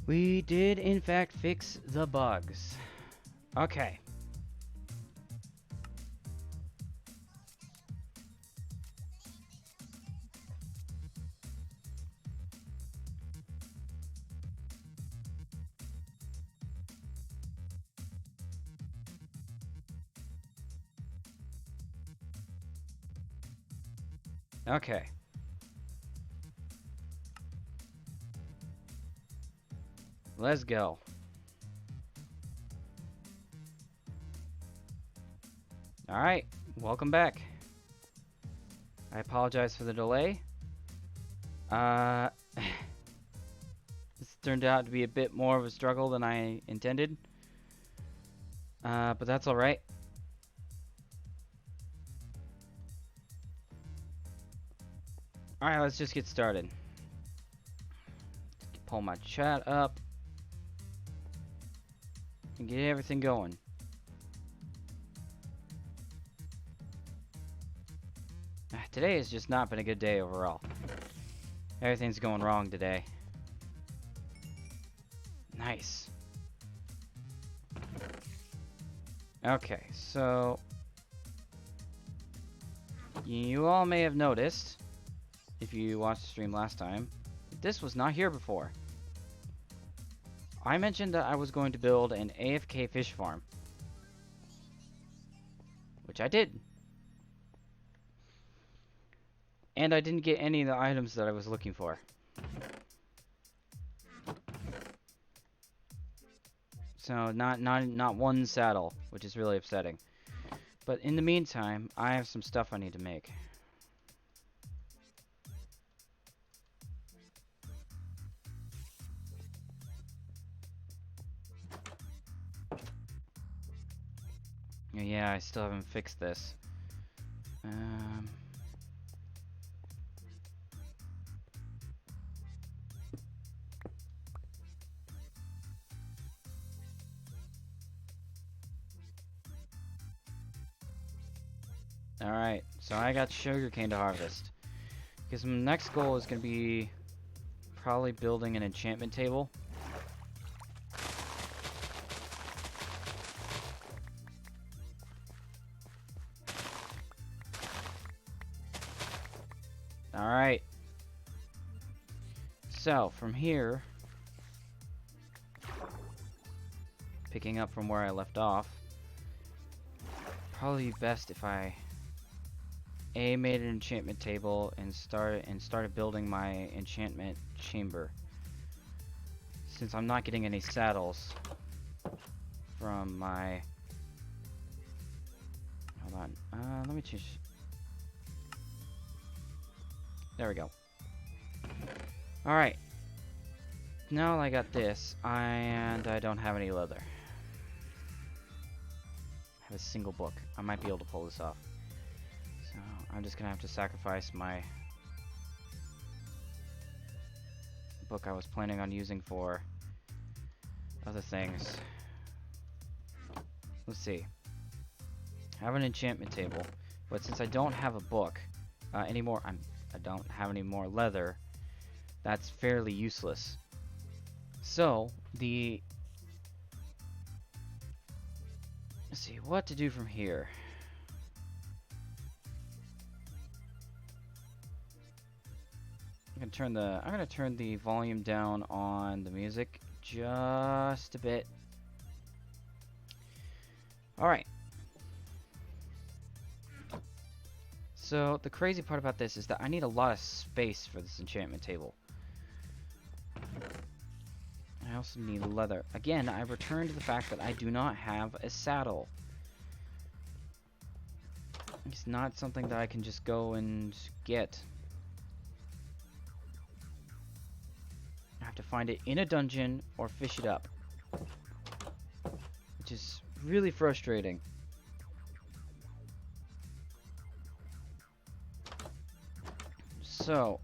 We did, in fact, fix the bugs. Okay. Okay. Let's go. Alright. Welcome back. I apologize for the delay. Uh... This turned out to be a bit more of a struggle than I intended. But that's alright. Alright, let's just get started. Pull my chat up. And get everything going. Today has just not been a good day overall. Everything's going wrong today. Nice. Okay, so you all may have noticed, if you watched the stream last time, this was not here before. I mentioned that I was going to build an AFK fish farm, which I did. And I didn't get any of the items that I was looking for. So not one saddle, which is really upsetting. But in the meantime, I have some stuff I need to make. Yeah, I still haven't fixed this. Alright, so I got sugarcane to harvest. Because my next goal is going to be probably building an enchantment table. Alright. So, from here, picking up from where I left off, probably best if I made an enchantment table and started building my enchantment chamber. Since I'm not getting any saddles from my... Hold on. Let me change... There we go. Alright. Now I got this, and I don't have any leather. I have a single book. I might be able to pull this off. So I'm just gonna have to sacrifice my book I was planning on using for other things. Let's see. I have an enchantment table, but since I don't have a book anymore, I don't have any more leather. That's fairly useless. So let's see what to do from here. I'm gonna turn the volume down on the music just a bit. Alright. So the crazy part about this is that I need a lot of space for this enchantment table. I also need leather. Again, I return to the fact that I do not have a saddle. It's not something that I can just go and get. I have to find it in a dungeon or fish it up, which is really frustrating. So,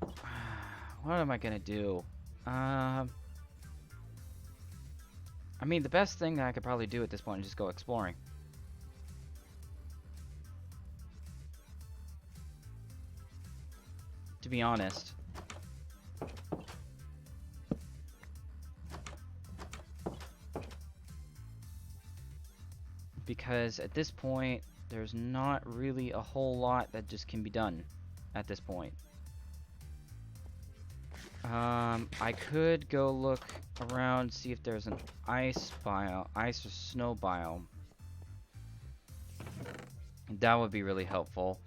what am I gonna do? I mean, the best thing that I could probably do at this point is just go exploring. To be honest. because at this point, there's not really a whole lot that just can be done at this point. I could go look around, see if there's an ice biome, ice or snow biome. That would be really helpful.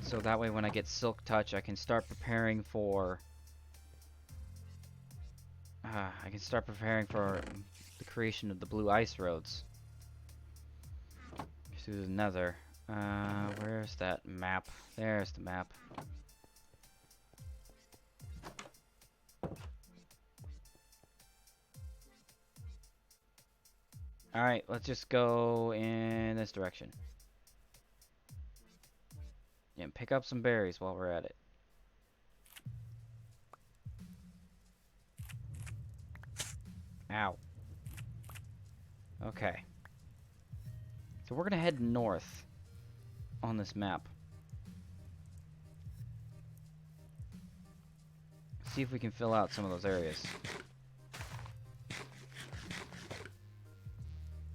So that way when I get Silk Touch, I can start preparing for... the creation of the blue ice roads. Through the nether. Where's that map? There's the map. Alright, let's just go in this direction. Yeah, pick up some berries while we're at it. Ow. Okay. So we're gonna head north on this map. See if we can fill out some of those areas.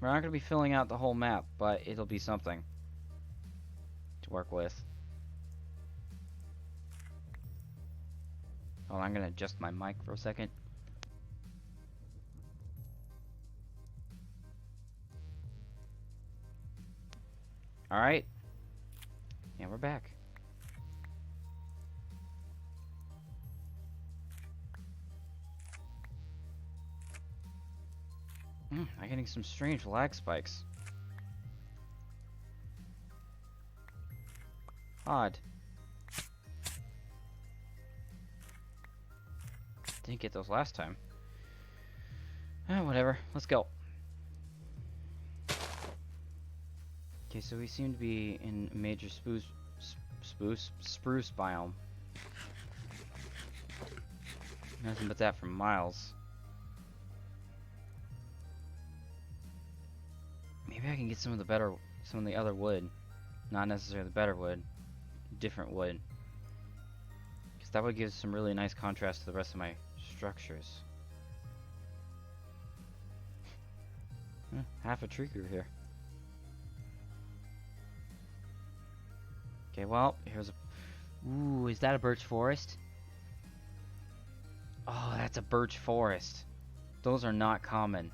We're not gonna be filling out the whole map, but it'll be something to work with. Hold on, I'm gonna adjust my mic for a second. Alright. Yeah, we're back. I'm getting some strange lag spikes. Odd. Didn't get those last time. Whatever. Let's go. Okay, so we seem to be in a major spruce biome. Nothing but that for miles. Maybe I can get some of the other wood. Not necessarily the better wood. Different wood. Because that would give some really nice contrast to the rest of my structures. Half a tree grew here. Okay, well, here's a... Ooh, is that a birch forest? Oh, that's a birch forest. Those are not common.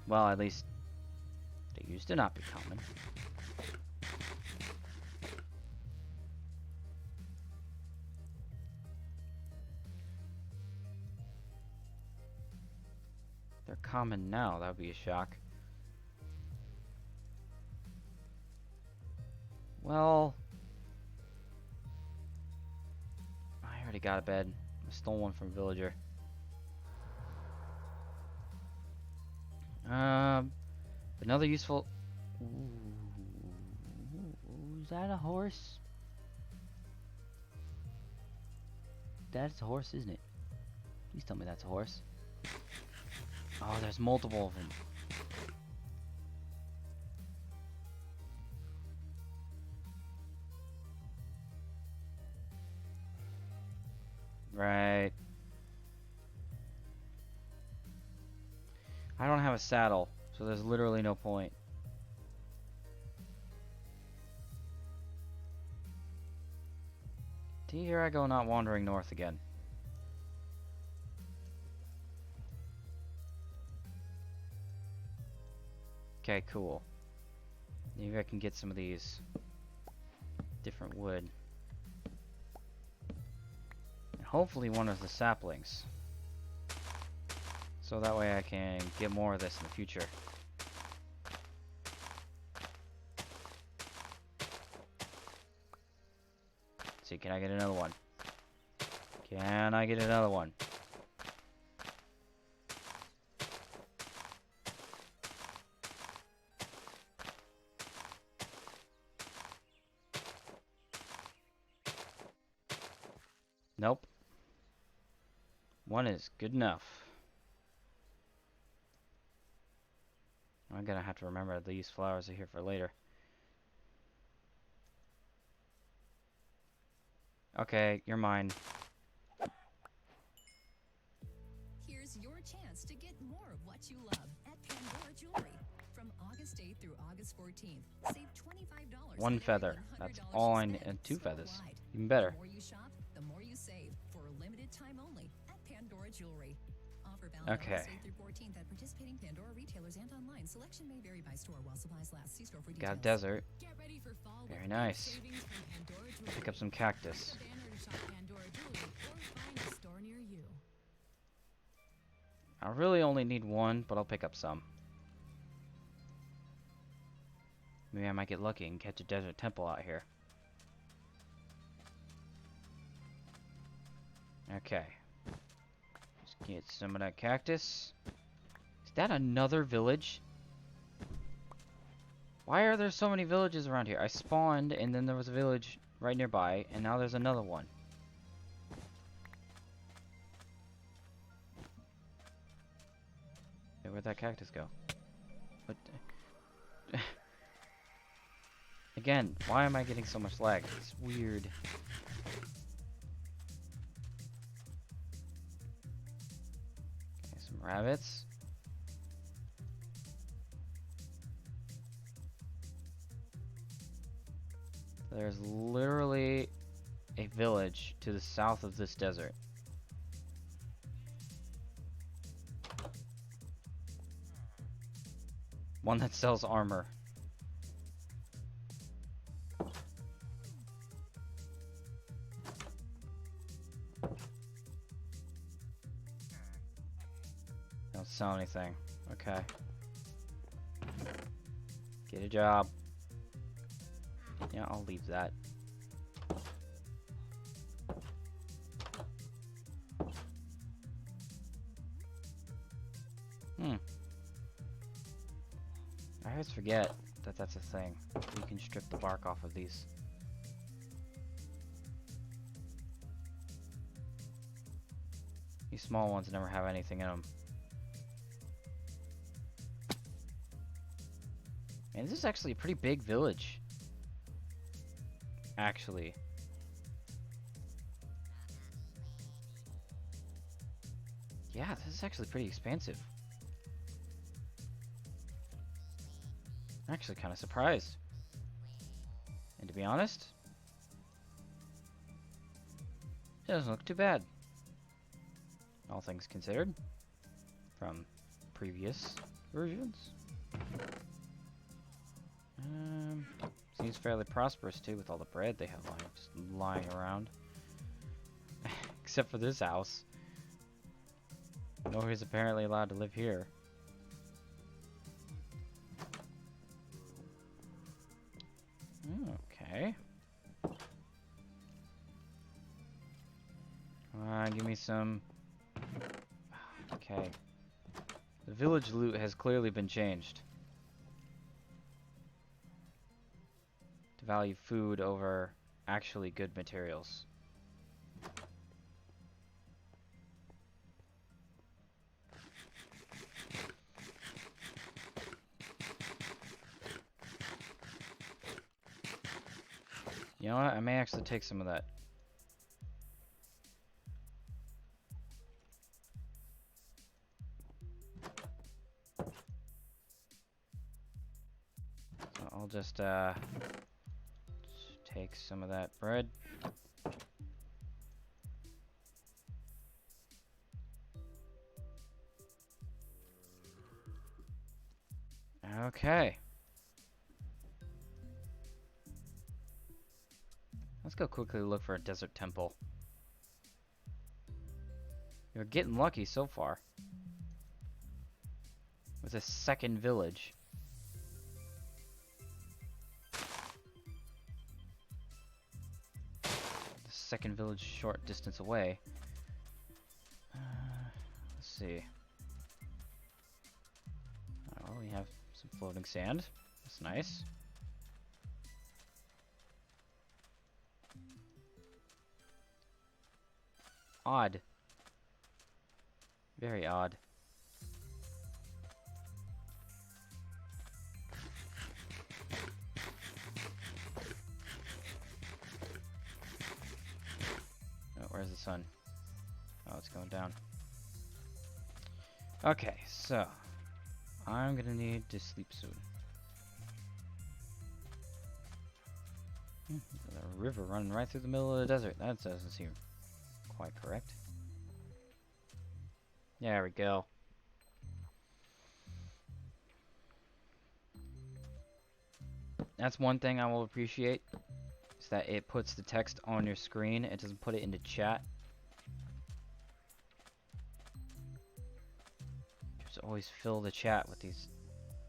Well, at least they used to not be common. They're common now. That would be a shock. Well, I already got a bed. I stole one from a villager. Another useful... Ooh, is that a horse? That's a horse, isn't it? Please tell me that's a horse. Oh, there's multiple of them. Right. I don't have a saddle, so there's literally no point. Here I go, not wandering north again. Okay, cool. Maybe I can get some of these different wood. And hopefully one of the saplings. So that way I can get more of this in the future. Let's see, can I get another one? Can I get another one? Nope. One is good enough. I'm gonna have to remember these flowers are here for later. Okay, you're mine. Here's your chance to get more of what you love at Pandora Jewelry. From August 8th through August 14th, save $25 One on feather. every $100 That's you all I need. spend And 2 feathers. store-wide. Even better. The more you shop, the more you save for a limited time only at Pandora Jewelry. Offer valid Okay. August 8th through 14th at participating Pandora retailers and online. Selection may vary by store while supplies last. See store for details. Got desert. Get ready for fall Very with nice. savings from Pandora Jewelry. Pick up some cactus. Click the banner to shop Pandora Jewelry or find a store near you. I really only need 1, but I'll pick up some. Maybe I might get lucky and catch a desert temple out here. Okay. Let's get some of that cactus. Is that another village? Why are there so many villages around here? I spawned and then there was a village right nearby and now there's another one. Hey, where'd that cactus go? What? Again, why am I getting so much lag? It's weird. Okay, some rabbits. There's literally a village to the south of this desert. One that sells armor. Don't sell anything. Okay. Get a job. Yeah, I'll leave that. I always forget that that's a thing. You can strip the bark off of these. These small ones never have anything in them. And this is actually a pretty big village. Actually. Yeah, this is actually pretty expansive. I'm actually kind of surprised. And to be honest, it doesn't look too bad. All things considered. From previous versions. Seems fairly prosperous too with all the bread they have just lying around. Except for this house. Nobody's apparently allowed to live here. Okay. Come on, give me some. Okay. The village loot has clearly been changed. To value food over actually good materials. You know what? I may actually take some of that. So I'll just take some of that bread. Okay. Let's go quickly look for a desert temple. You're getting lucky so far. With a second village. The second village short distance away. Let's see. Oh, we have some floating sand. That's nice. Odd. Very odd. Oh, where's the sun? Oh, it's going down. Okay, so I'm gonna need to sleep soon. There's a river running right through the middle of the desert. That doesn't seem quite correct. There we go. That's one thing I will appreciate, is that it puts the text on your screen. It doesn't put it into chat. Just always fill the chat with these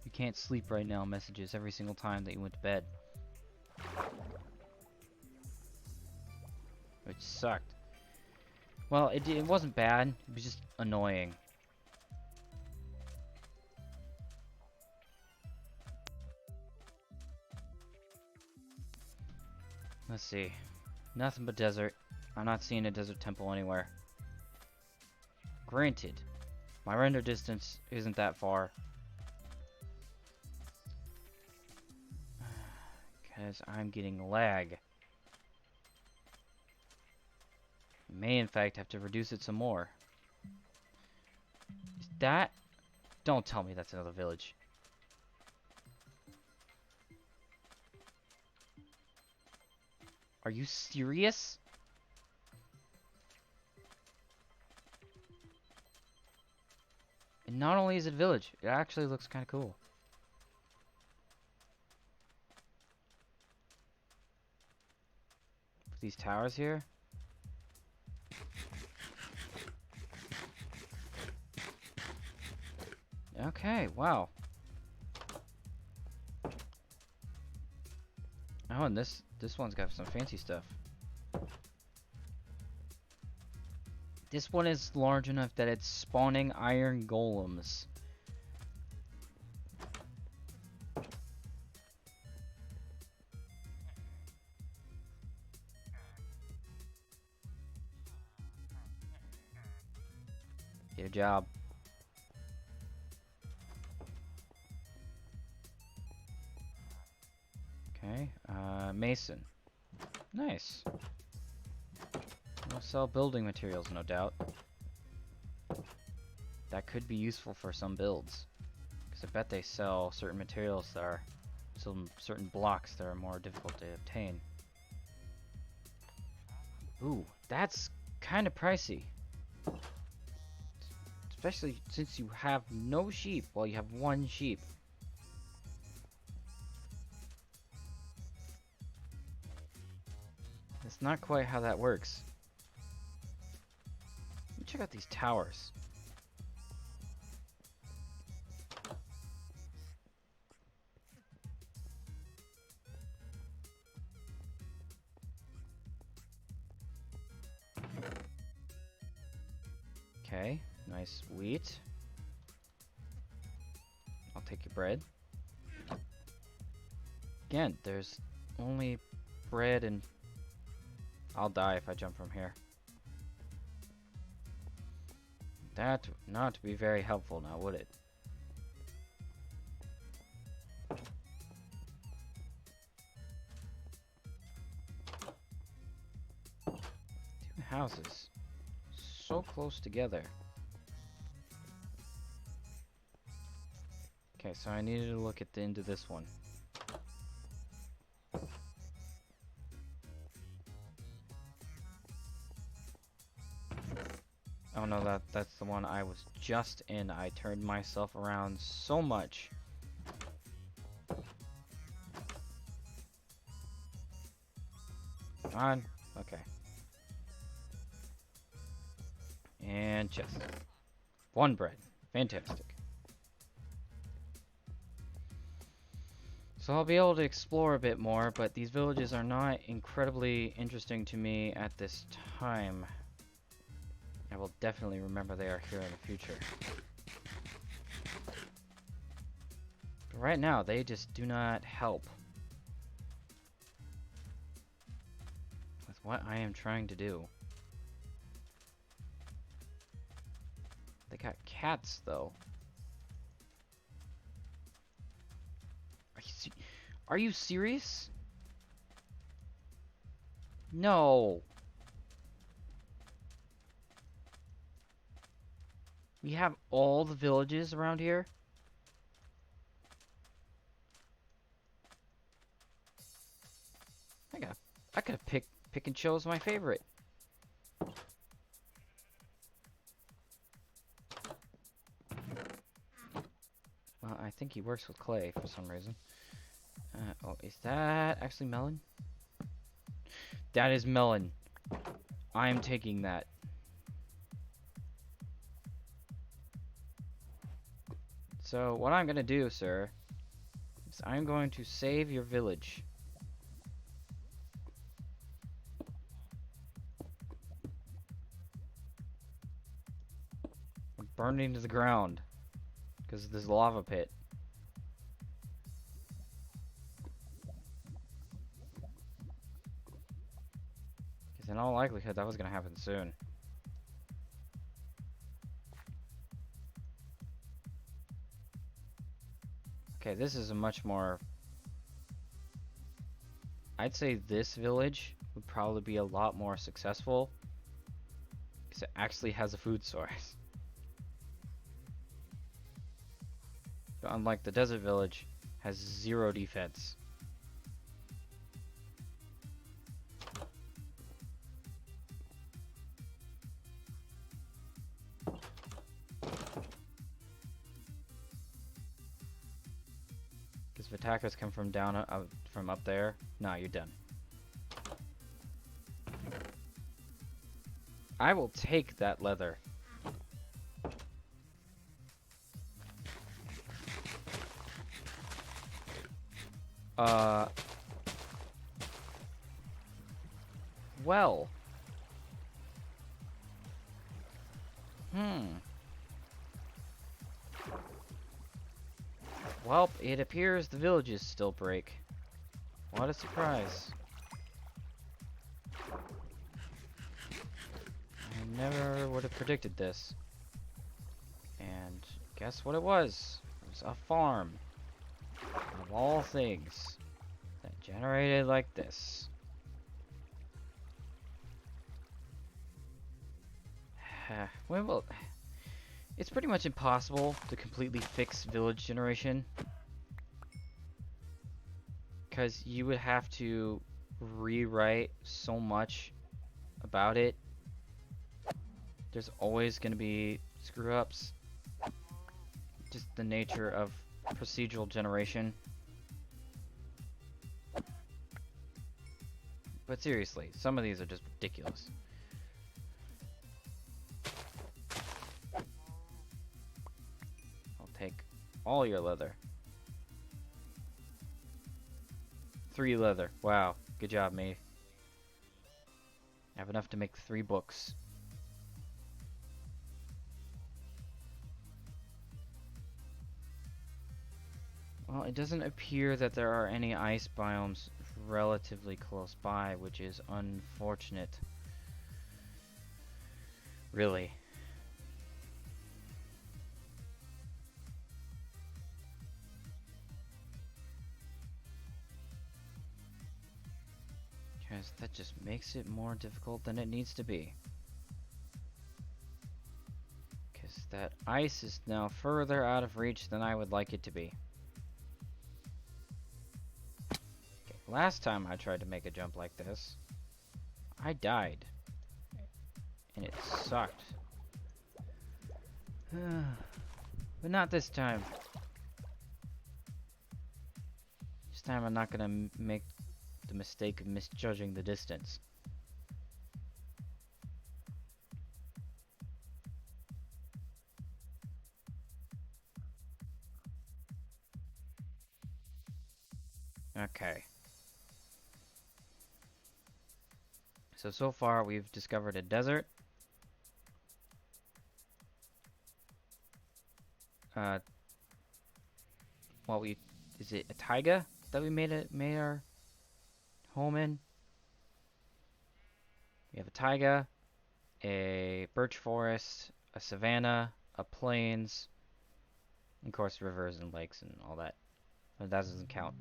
"you can't sleep right now" messages every single time that you went to bed. Which sucked. Well, it wasn't bad. It was just annoying. Let's see. Nothing but desert. I'm not seeing a desert temple anywhere. Granted, my render distance isn't that far. Because I'm getting lag. May in fact have to reduce it some more. Is that? Don't tell me that's another village. Are you serious? And not only is it a village, it actually looks kind of cool. These towers here. Okay, wow. Oh, and this one's got some fancy stuff. This one is large enough that it's spawning iron golems. Good job. Okay, mason. Nice. We'll sell building materials, no doubt. That could be useful for some builds. Because I bet they sell certain materials that are, some certain blocks that are more difficult to obtain. Ooh, that's kind of pricey. Especially since you have no sheep. Well, you have one sheep. That's not quite how that works. Let me check out these towers. Okay, nice wheat. I'll take your bread. Again, there's only bread and... I'll die if I jump from here. That not be very helpful now, would it? Two houses. So close together. Okay, so I needed to look into this one. Oh no, that's the one I was just in. I turned myself around so much. Come on. Okay. And chest. One bread. Fantastic. So I'll be able to explore a bit more, but these villages are not incredibly interesting to me at this time. I will definitely remember they are here in the future. But right now, they just do not help with what I am trying to do. They got cats, though. Are you serious? No. We have all the villages around here. I could pick and chose my favorite. Well, I think he works with clay for some reason. Oh, is that actually melon? That is melon. I am taking that. So, what I'm gonna do, sir, is I'm going to save your village. Burning to the ground. Because of this lava pit. Because in all likelihood, that was gonna happen soon. Okay, this is a much more... I'd say this village would probably be a lot more successful. Because it actually has a food source. But unlike the desert village, has 0 defense. Because if attackers come from down, from up there, nah, you're done. I will take that leather. Well. Well, it appears the villages still break. What a surprise. I never would have predicted this. And guess what it was? It was a farm. Of all things. That generated like this. Well, it's pretty much impossible to completely fix village generation. Because you would have to rewrite so much about it. There's always going to be screw-ups. Just the nature of procedural generation. But seriously, some of these are just ridiculous. I'll take all your leather. 3 leather. Wow. Good job, me. I have enough to make 3 books. Well, it doesn't appear that there are any ice biomes relatively close by, which is unfortunate. Really. Because that just makes it more difficult than it needs to be. Because that ice is now further out of reach than I would like it to be. Okay, last time I tried to make a jump like this, I died. And it sucked. But not this time. This time I'm not gonna make the mistake of misjudging the distance. Okay. So far we've discovered a desert. Is it a taiga that we made our home in? We have a taiga, a birch forest, a savanna, a plains, and of course rivers and lakes and all that. But that doesn't count.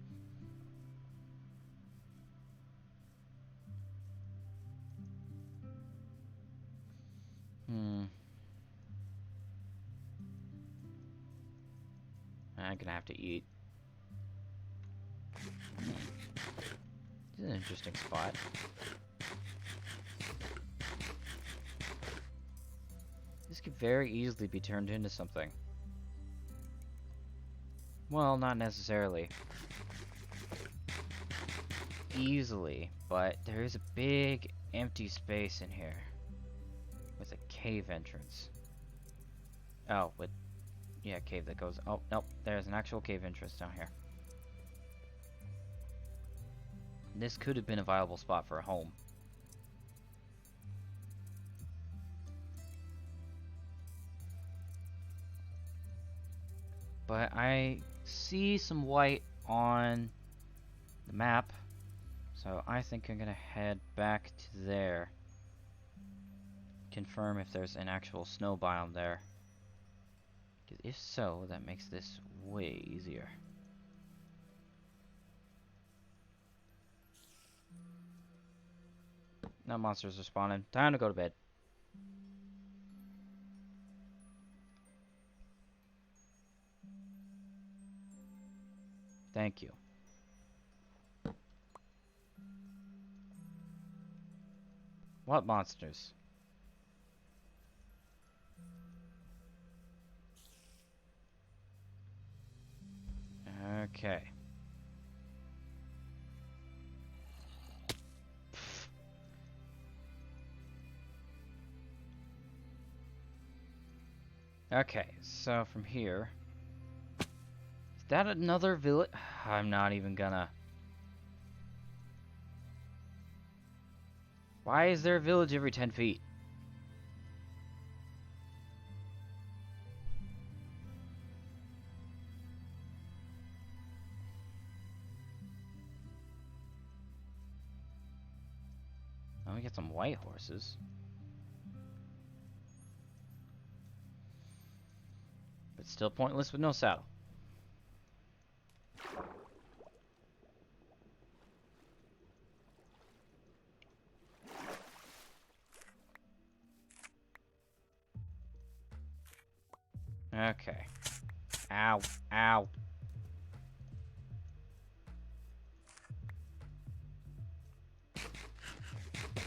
I'm gonna have to eat. This is an interesting spot. This could very easily be turned into something. Well, not necessarily. Easily, but there is a big empty space in here. With a cave entrance. Oh, with... yeah, cave that goes... oh, nope. There's an actual cave entrance down here. This could have been a viable spot for a home. But I see some white on the map. So I think I'm gonna head back to there. Confirm if there's an actual snow biome there. Because if so, that makes this way easier. No monsters are spawning. Time to go to bed. Thank you. What monsters? Okay. Okay, so from here... is that another village? I'm not even gonna... why is there a village every 10 feet? Oh, we get some white horses. But still pointless with no saddle. Okay. Ow. Ow.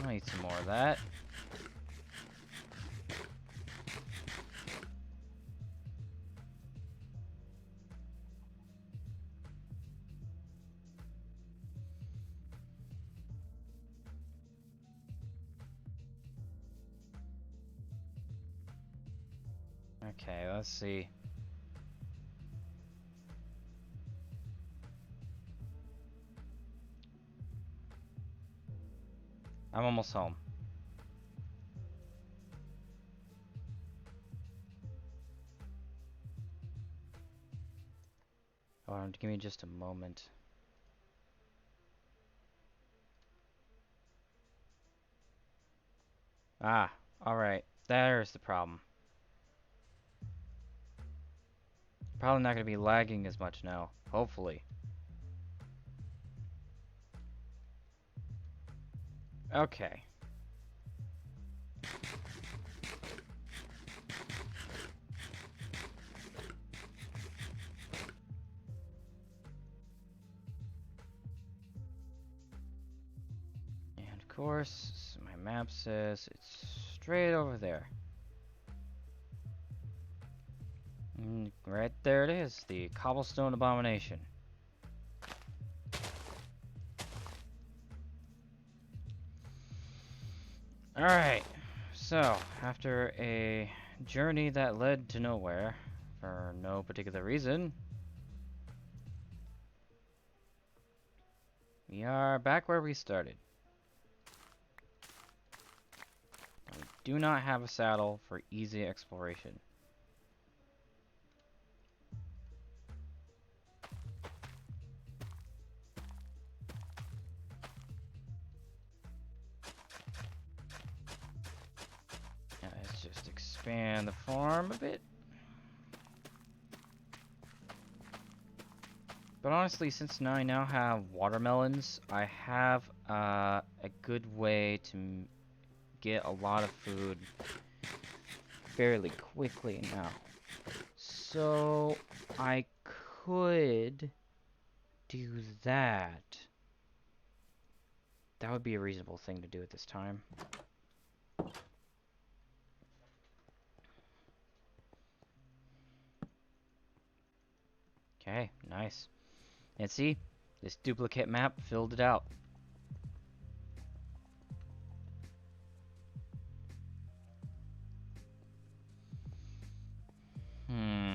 I'll eat some more of that. Okay, let's see. I'm almost home. Hold on, give me just a moment. Ah, alright. There's the problem. Probably not going to be lagging as much now. Hopefully. Okay. And of course, my map says it's straight over there. Right there it is, the Cobblestone Abomination. Alright, so after a journey that led to nowhere, for no particular reason, we are back where we started. We do not have a saddle for easy exploration. Let's just expand the farm a bit. But honestly, since I now have watermelons, I have a good way to get a lot of food fairly quickly now. So I could do that. That would be a reasonable thing to do at this time. Okay, nice. And see, this duplicate map filled it out. Hmm.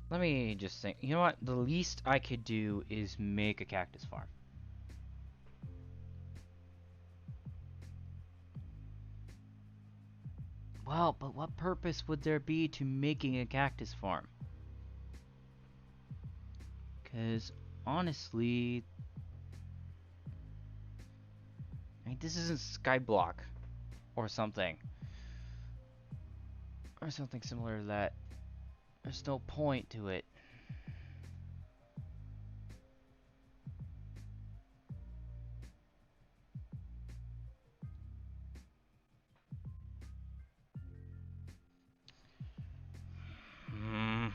Let me just think. You know what? The least I could do is make a cactus farm. Well, but what purpose would there be to making a cactus farm? Because, honestly... I mean, this isn't Skyblock. Or something. Or something similar to that. There's no point to it. Hmm.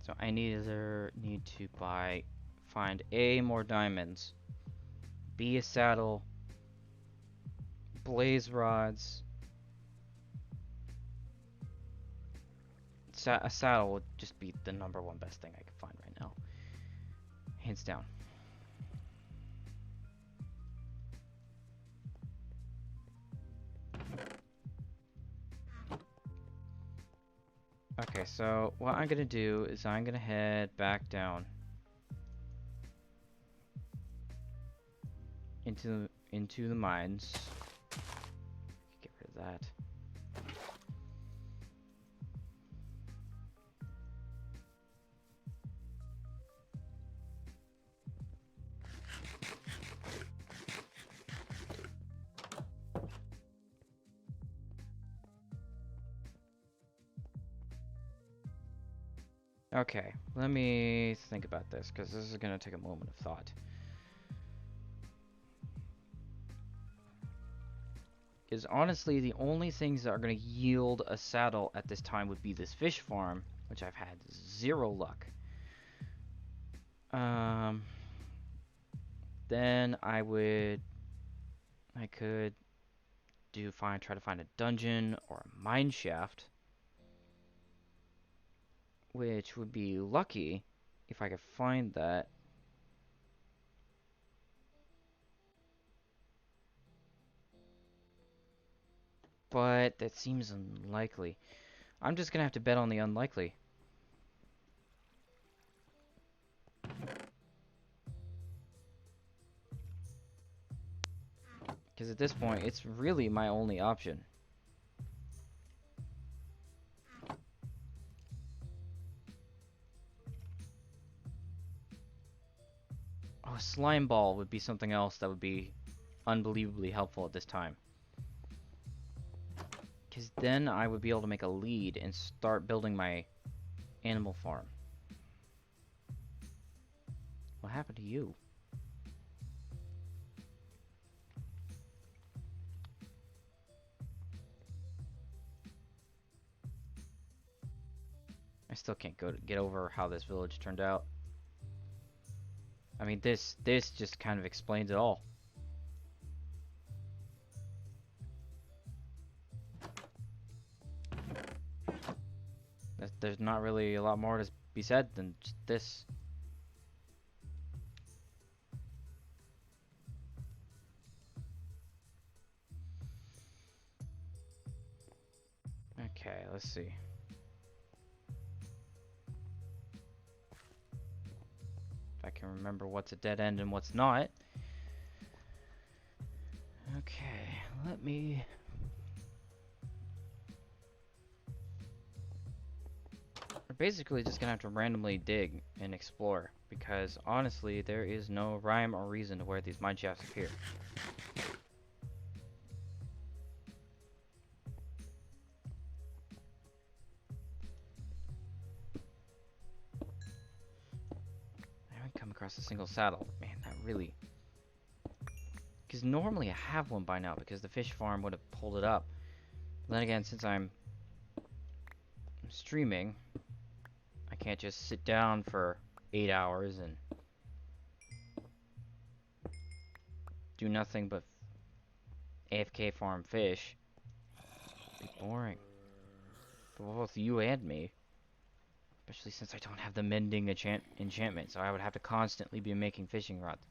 So I either need to find A, more diamonds, B, a saddle, blaze rods. A saddle would just be the #1 best thing I could find right now. Hands down. Okay, so what I'm gonna do is I'm gonna head back down into the mines. Get rid of that. Okay, let me think about this, because this is going to take a moment of thought. Is honestly, the only things that are going to yield a saddle at this time would be this fish farm, which I've had 0 luck. Then I could try to find a dungeon or a mine shaft. Which would be lucky if I could find that. But that seems unlikely. I'm just gonna have to bet on the unlikely. Because at this point, it's really my only option. Oh, a slime ball would be something else that would be unbelievably helpful at this time. Because then I would be able to make a lead and start building my animal farm. What happened to you? I still can't get over how this village turned out. I mean, this just kind of explains it all. There's not really a lot more to be said than just this. Okay, let's see. If I can remember what's a dead end and what's not. Okay, let me... We're basically just gonna have to randomly dig and explore, because honestly, there is no rhyme or reason to where these mine shafts appear. come across a single saddle. Man, that really... Because normally I have one by now because the fish farm would have pulled it up. But then again, since I'm streaming, I can't just sit down for 8 hours and do nothing but AFK farm fish. It'd be boring. For both you and me. Especially since I don't have the mending enchantment, so I would have to constantly be making fishing rods.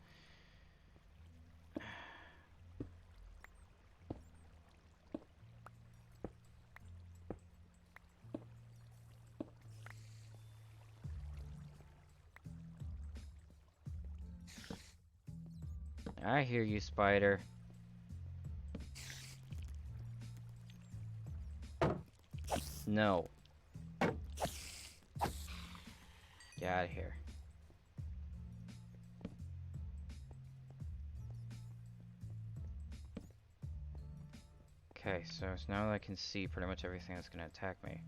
I hear you, spider. No. Get out of here. Okay, so now I can see pretty much everything that's gonna attack me.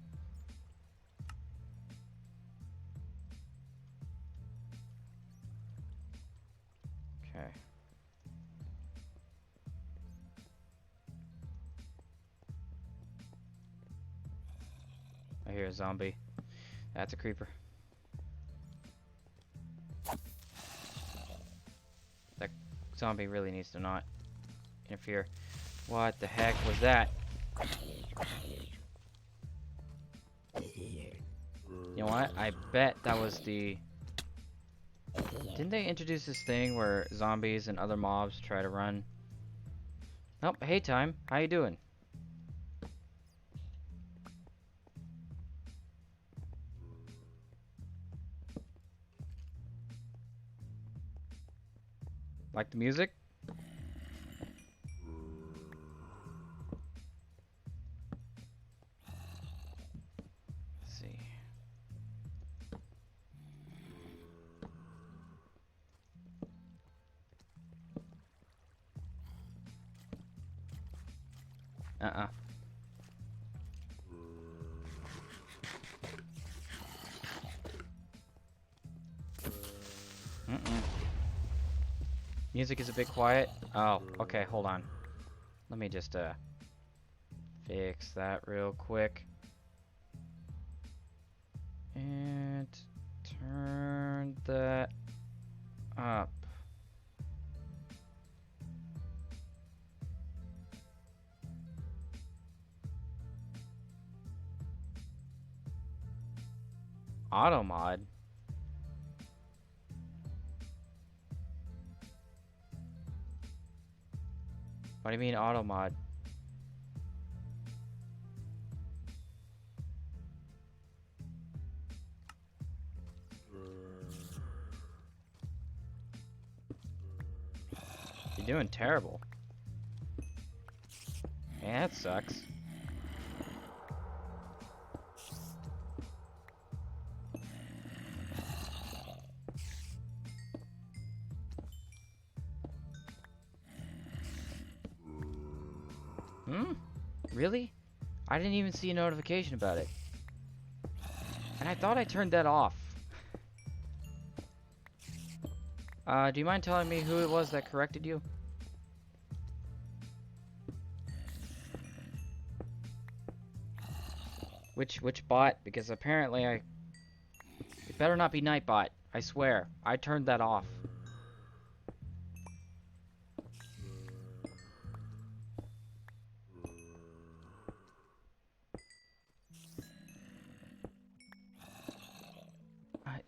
Okay. I hear a zombie. That's a creeper. That zombie really needs to not interfere. What the heck was that? You know what? I bet that was the... Didn't they introduce this thing where zombies and other mobs try to run? Nope. Hey, Time. How you doing? Like the music? Let's see. Music is a bit quiet. Oh, okay, hold on. Let me just fix that real quick. And turn that up. Auto mod. What do you mean auto mod? You're doing terrible. Man, that sucks. Really? I didn't even see a notification about it. And I thought I turned that off. Do you mind telling me who it was that corrected you? Which bot? Because apparently it better not be Nightbot. I swear. I turned that off.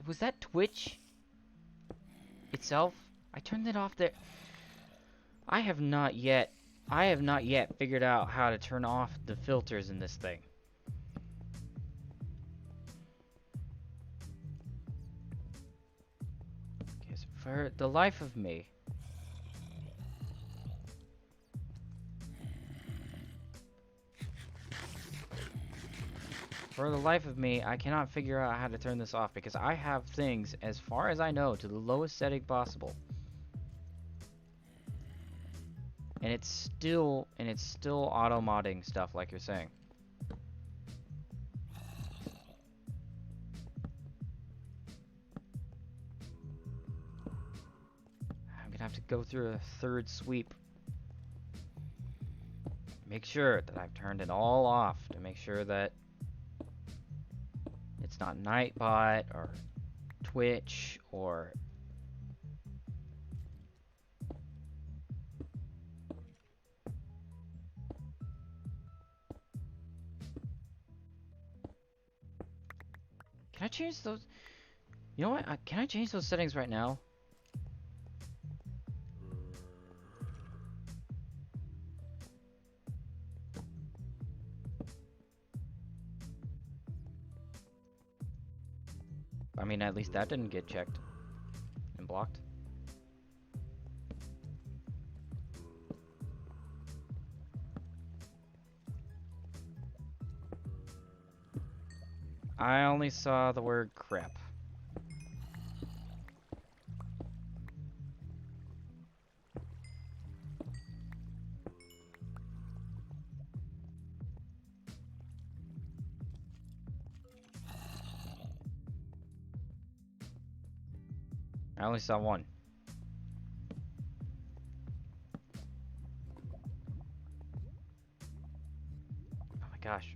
Was that Twitch itself? I turned it off there. I have not yet figured out how to turn off the filters in this thing. Because for the life of me, I cannot figure out how to turn this off because I have things, as far as I know, to the lowest setting possible. And it's still auto modding stuff like you're saying. have to go through a third sweep. Make sure that I've turned it all off to make sure that it's not Nightbot or Twitch or can I change those? You know what? Can I change those settings right now? I mean, at least that didn't get checked and blocked. I only saw the word crap. I only saw one. Oh my gosh.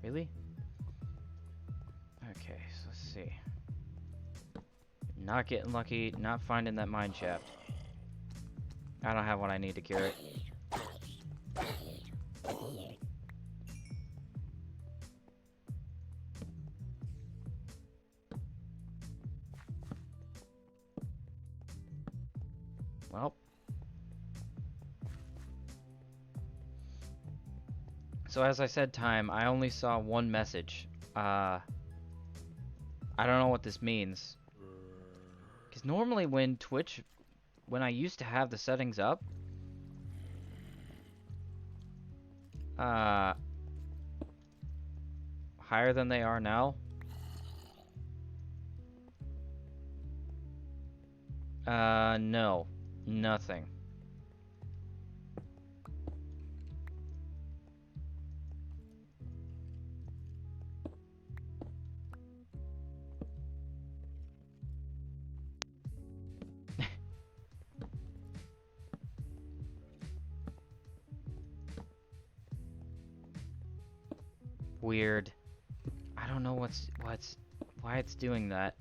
Really? Okay, so let's see. Not getting lucky, not finding that mine shaft. I don't have what I need to cure it. Well. So as I said, I only saw one message. I don't know what this means. Because normally when I used to have the settings up, higher than they are now, no, nothing. Weird. I don't know why it's doing that.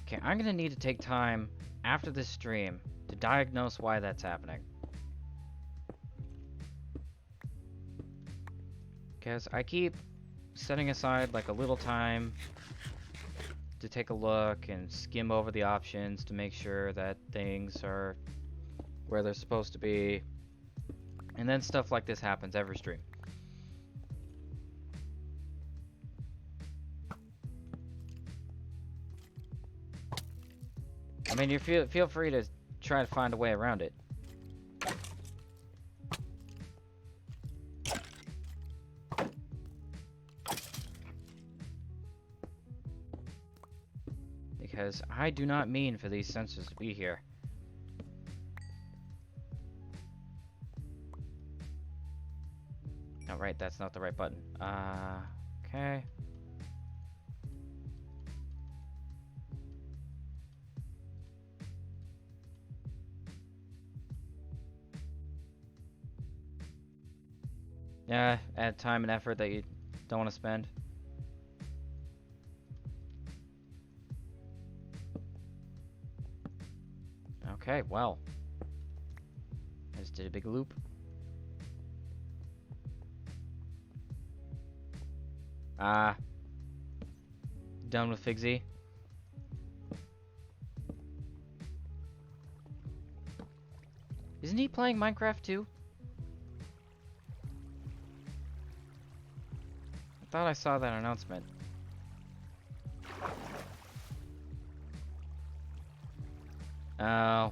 Okay, I'm gonna need to take time after this stream to diagnose why that's happening. Because I keep setting aside like a little time to take a look and skim over the options to make sure that things are where they're supposed to be. And then stuff like this happens every stream. I mean, you feel free to try to find a way around it. Because I do not mean for these sensors to be here. Oh, right, that's not the right button. Okay. Yeah, add time and effort that you don't want to spend. Okay, well. I just did a big loop. Done with Figsy. Isn't he playing Minecraft too? I thought I saw that announcement. Oh.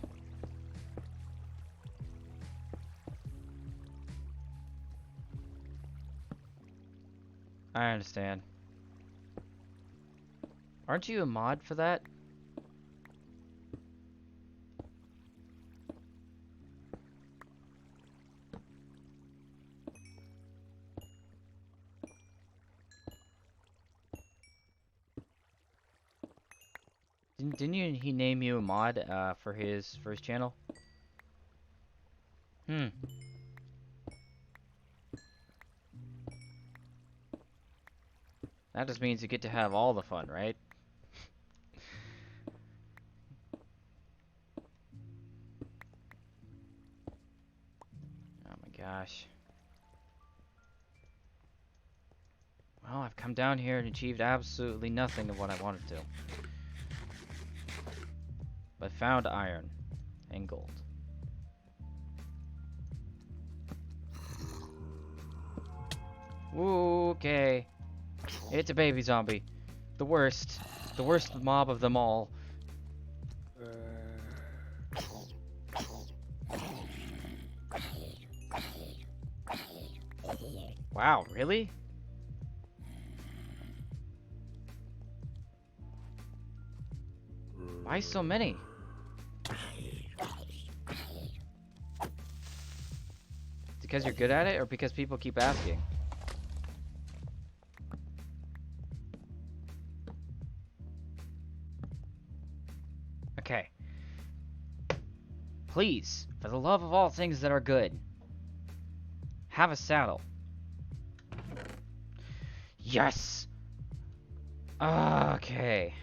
I understand. Aren't you a mod for that? He name you a mod for his channel? Hmm. That just means you get to have all the fun, right? Oh my gosh. Well, I've come down here and achieved absolutely nothing of what I wanted to. But found iron and gold. Okay. It's a baby zombie. The worst. The worst mob of them all. Wow, really? Why so many? Because you're good at it, or because people keep asking? Okay. Please, for the love of all things that are good, have a saddle. Yes! Okay.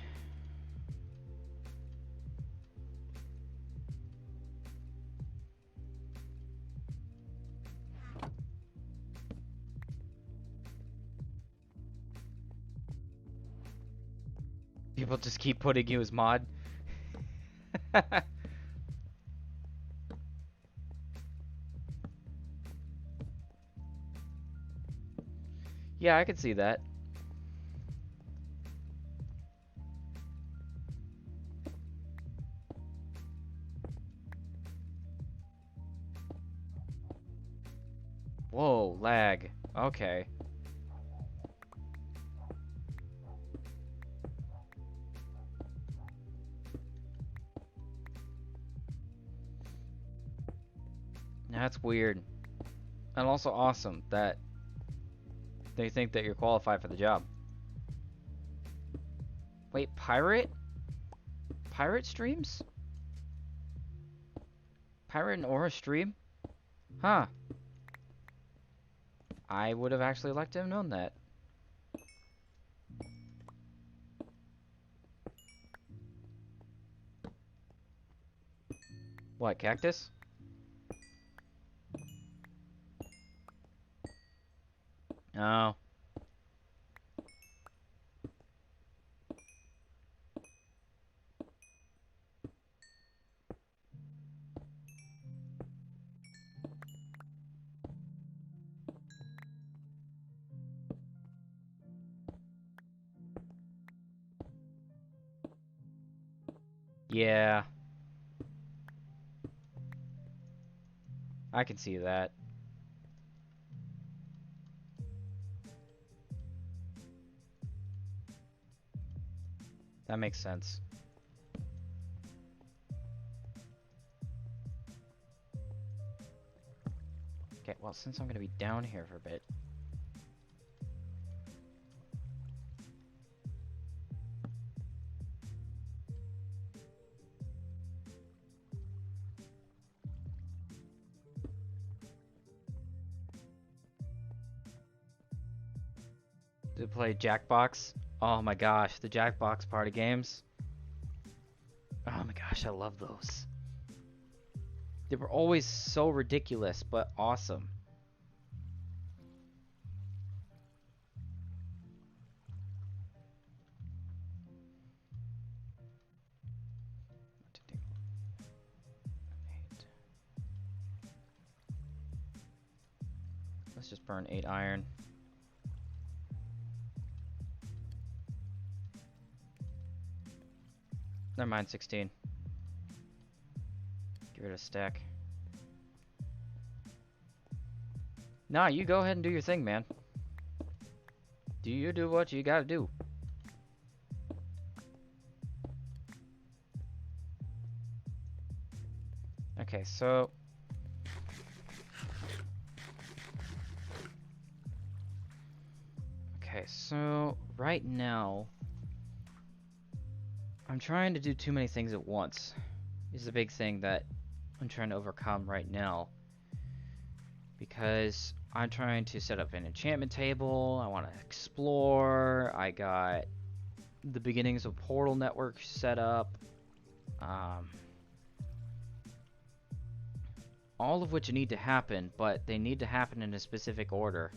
People just keep putting you as mod. Yeah, I could see that. Whoa, lag. Okay. That's weird. And also awesome that they think that you're qualified for the job. Wait, pirate? Pirate streams? Pirate and Aura stream? Huh. I would have actually liked to have known that. What, cactus? Oh. Yeah. I can see that. That makes sense. Okay, well, since I'm gonna be down here for a bit. To play Jackbox. Oh my gosh, the Jackbox party games. Oh my gosh, I love those. They were always so ridiculous, but awesome. What to do? 8. Let's just burn 8 iron. Never mind, 16. Get rid of stack. Nah, you go ahead and do your thing, man. Do you do what you gotta do? Okay, so... Okay, so right now... I'm trying to do too many things at once. Is the big thing that I'm trying to overcome right now. Because I'm trying to set up an enchantment table, I want to explore, I got the beginnings of Portal Network set up. All of which need to happen, but they need to happen in a specific order.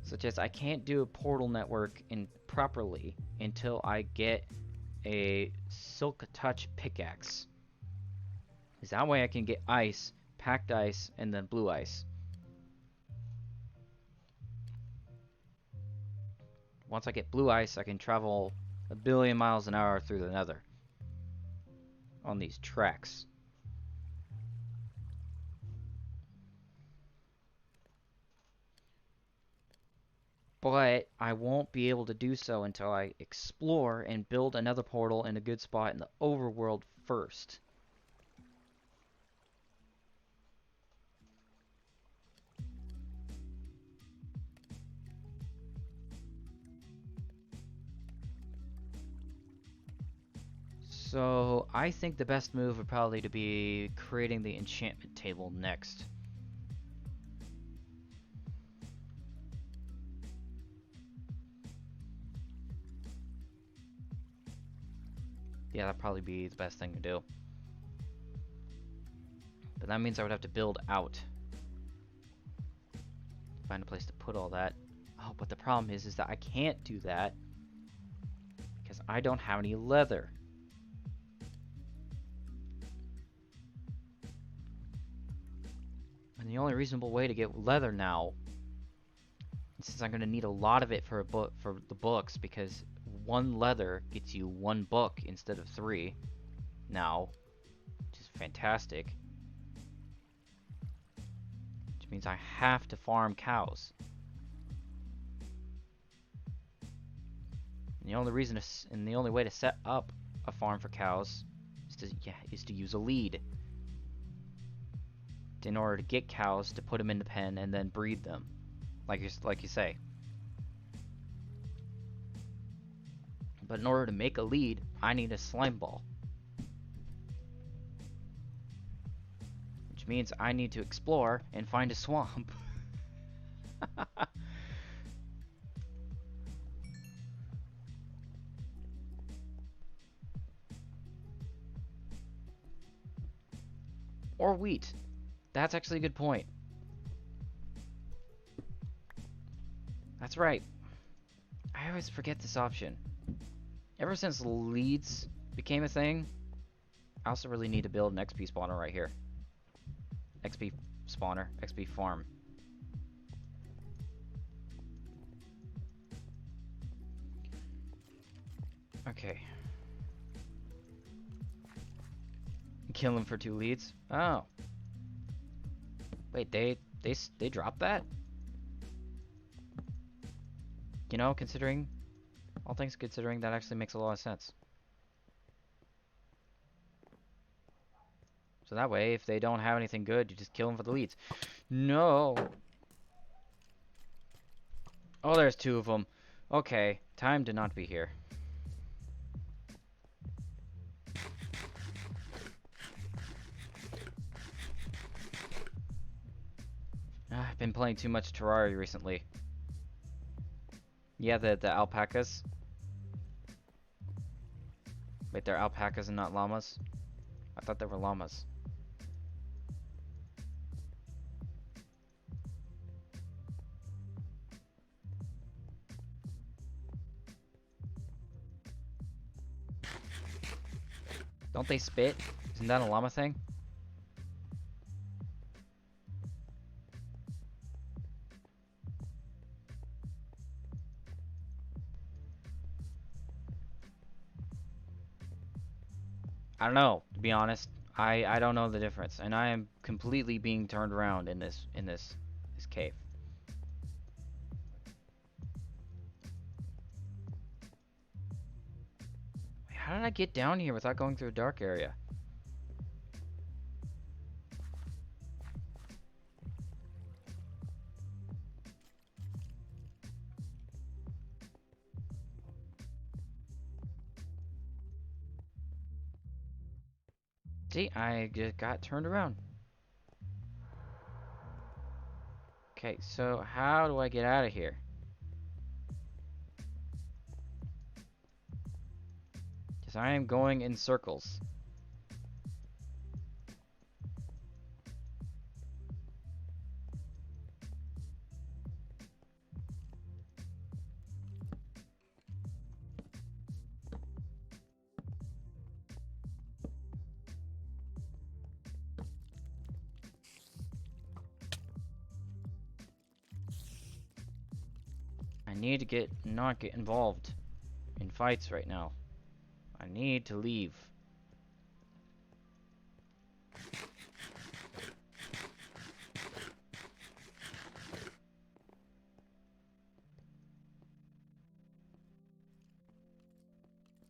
Such as I can't do a Portal Network properly until I get a Silk Touch pickaxe. Because that way I can get ice, packed ice, and then blue ice. Once I get blue ice, I can travel 1,000,000,000 miles an hour through the nether on these tracks. But I won't be able to do so until I explore and build another portal in a good spot in the overworld first. So I think the best move would probably to be creating the enchantment table next. Yeah, that'd probably be the best thing to do. But that means I would have to build out. Find a place to put all that. Oh, but the problem is that I can't do that because I don't have any leather. And the only reasonable way to get leather now, since I'm going to need a lot of it for the books, because one leather gets you 1 book instead of 3 now, which is fantastic. Which means I have to farm cows. And the only reason and the only way to set up a farm for cows is to use a lead in order to get cows to put them in the pen and then breed them, like you say. But in order to make a lead, I need a slime ball, which means I need to explore and find a swamp. Or wheat. That's actually a good point. That's right. I always forget this option. Ever since leads became a thing, I also really need to build an XP spawner right here. XP spawner, XP farm. Okay. Kill him for 2 leads. Oh. Wait, they dropped that? You know, considering all things considering, that actually makes a lot of sense. So that way, if they don't have anything good, you just kill them for the leads. No. Oh, there's 2 of them. Okay, time to not be here. I've been playing too much Terraria recently. Yeah, the alpacas. Wait, they're alpacas and not llamas? I thought they were llamas. Don't they spit? Isn't that a llama thing? I don't know, to be honest. I don't know the difference, and I am completely being turned around in this cave. Wait, how did I get down here without going through a dark area? See, I just got turned around. Okay, so how do I get out of here? Because I am going in circles. I need to not get involved in fights right now. I need to leave.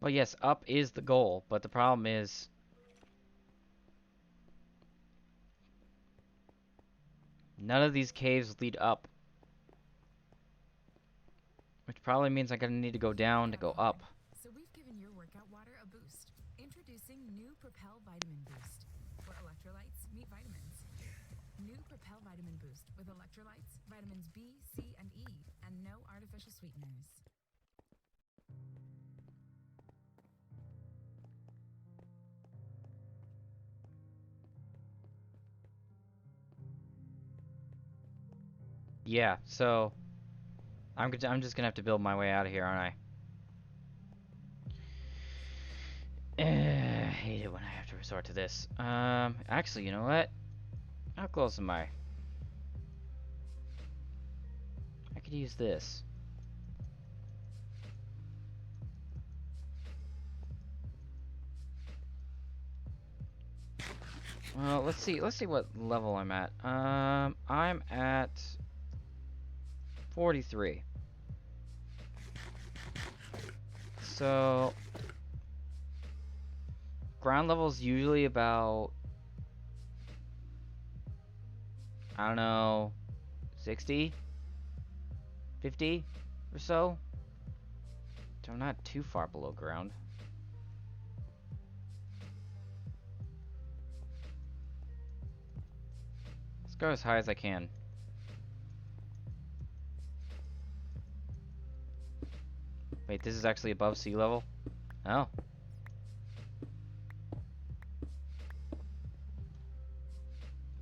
Well, yes, up is the goal, but the problem is none of these caves lead up. Which probably means I'm gonna need to go down to go up. So we've given your workout water a boost. Introducing new Propel Vitamin Boost. For electrolytes, meet vitamins. New Propel Vitamin Boost with electrolytes, vitamins B, C, and E, and no artificial sweeteners. Yeah, so I'm just gonna have to build my way out of here, aren't I? I hate it when I have to resort to this. Actually, you know what? How close am I? I could use this. Well, let's see what level I'm at. I'm at 43. So ground level is usually about, I don't know, 60, 50 or so. So I'm not too far below ground. Let's go as high as I can. Wait, this is actually above sea level? Oh.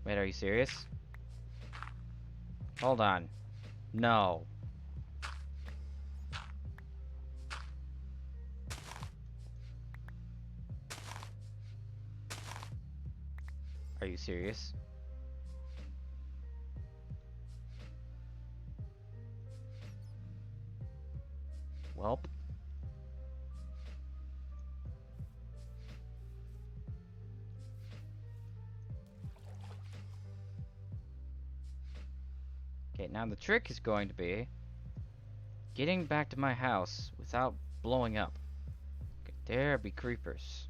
Wait, are you serious? Hold on. No. Are you serious? Welp. Okay, now the trick is going to be getting back to my house without blowing up. Okay, there be creepers.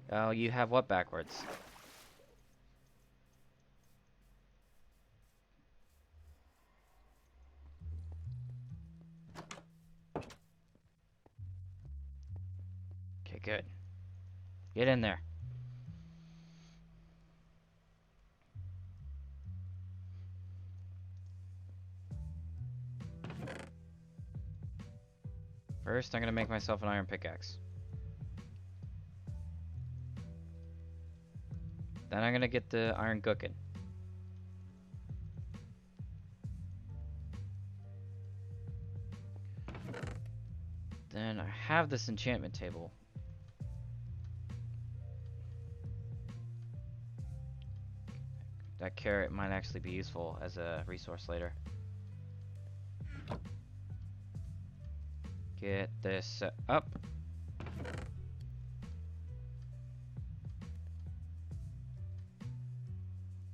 Oh, you have what backwards? Okay, good. Get in there. First, I'm gonna make myself an iron pickaxe. Then I'm gonna get the iron gookin. Then I have this enchantment table. That carrot might actually be useful as a resource later. Get this set up.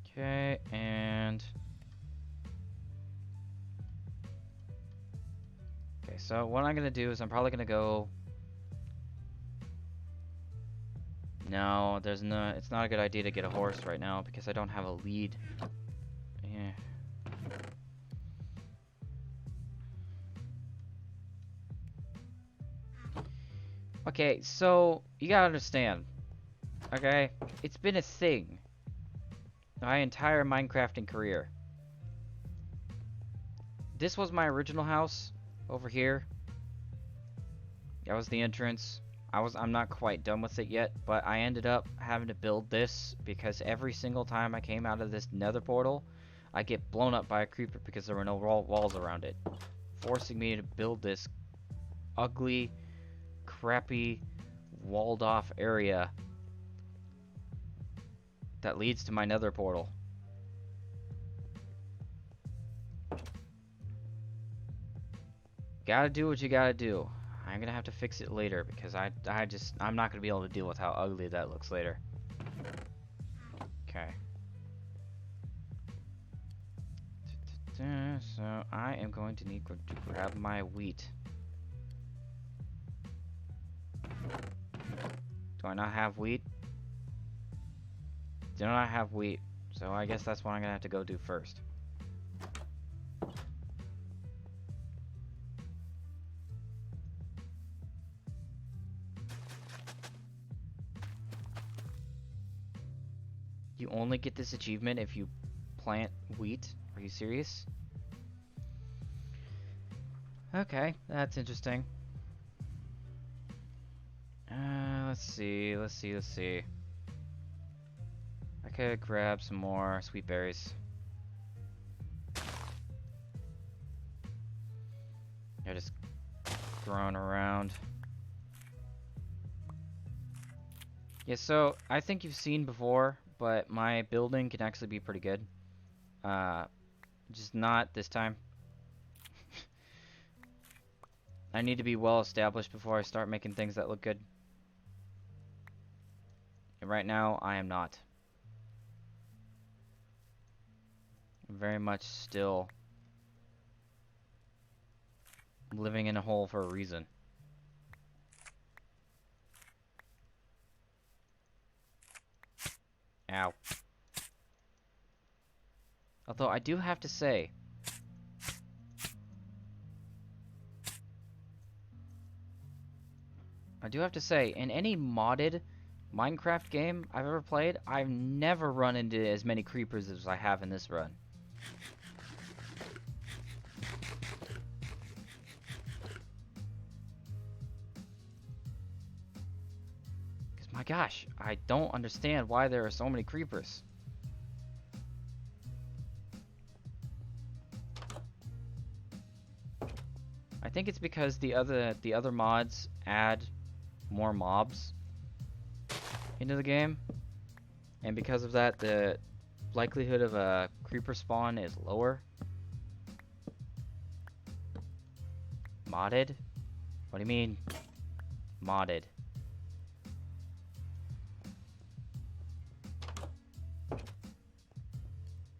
Okay, and... Okay, so what I'm gonna do is I'm probably gonna go... No, it's not a good idea to get a horse right now because I don't have a lead. Yeah. Okay, so you gotta understand, okay? It's been a thing my entire Minecrafting career. This was my original house over here. That was the entrance. I'm not quite done with it yet, but I ended up having to build this because every single time I came out of this nether portal, I get blown up by a creeper because there were no walls around it, forcing me to build this ugly, crappy, walled off area that leads to my nether portal. Gotta do what you gotta do. I'm gonna have to fix it later because I'm not gonna be able to deal with how ugly that looks later. Okay. So I am going to need to grab my wheat. Do I not have wheat? Do not have wheat. So I guess that's what I'm gonna have to go do first. You only get this achievement if you plant wheat? Are you serious? Okay, that's interesting. Let's see. I could grab some more sweet berries. They're just growing around. Yeah, so I think you've seen before, but my building can actually be pretty good. Just not this time. I need to be well established before I start making things that look good. And right now, I am not. I'm very much still living in a hole for a reason. Ow. Although I do have to say, in any modded Minecraft game I've ever played, I've never run into as many creepers as I have in this run. Because my gosh, I don't understand why there are so many creepers. I think it's because the other mods add more mobs into the game, and because of that, the likelihood of a creeper spawn is lower. Modded? What do you mean, modded?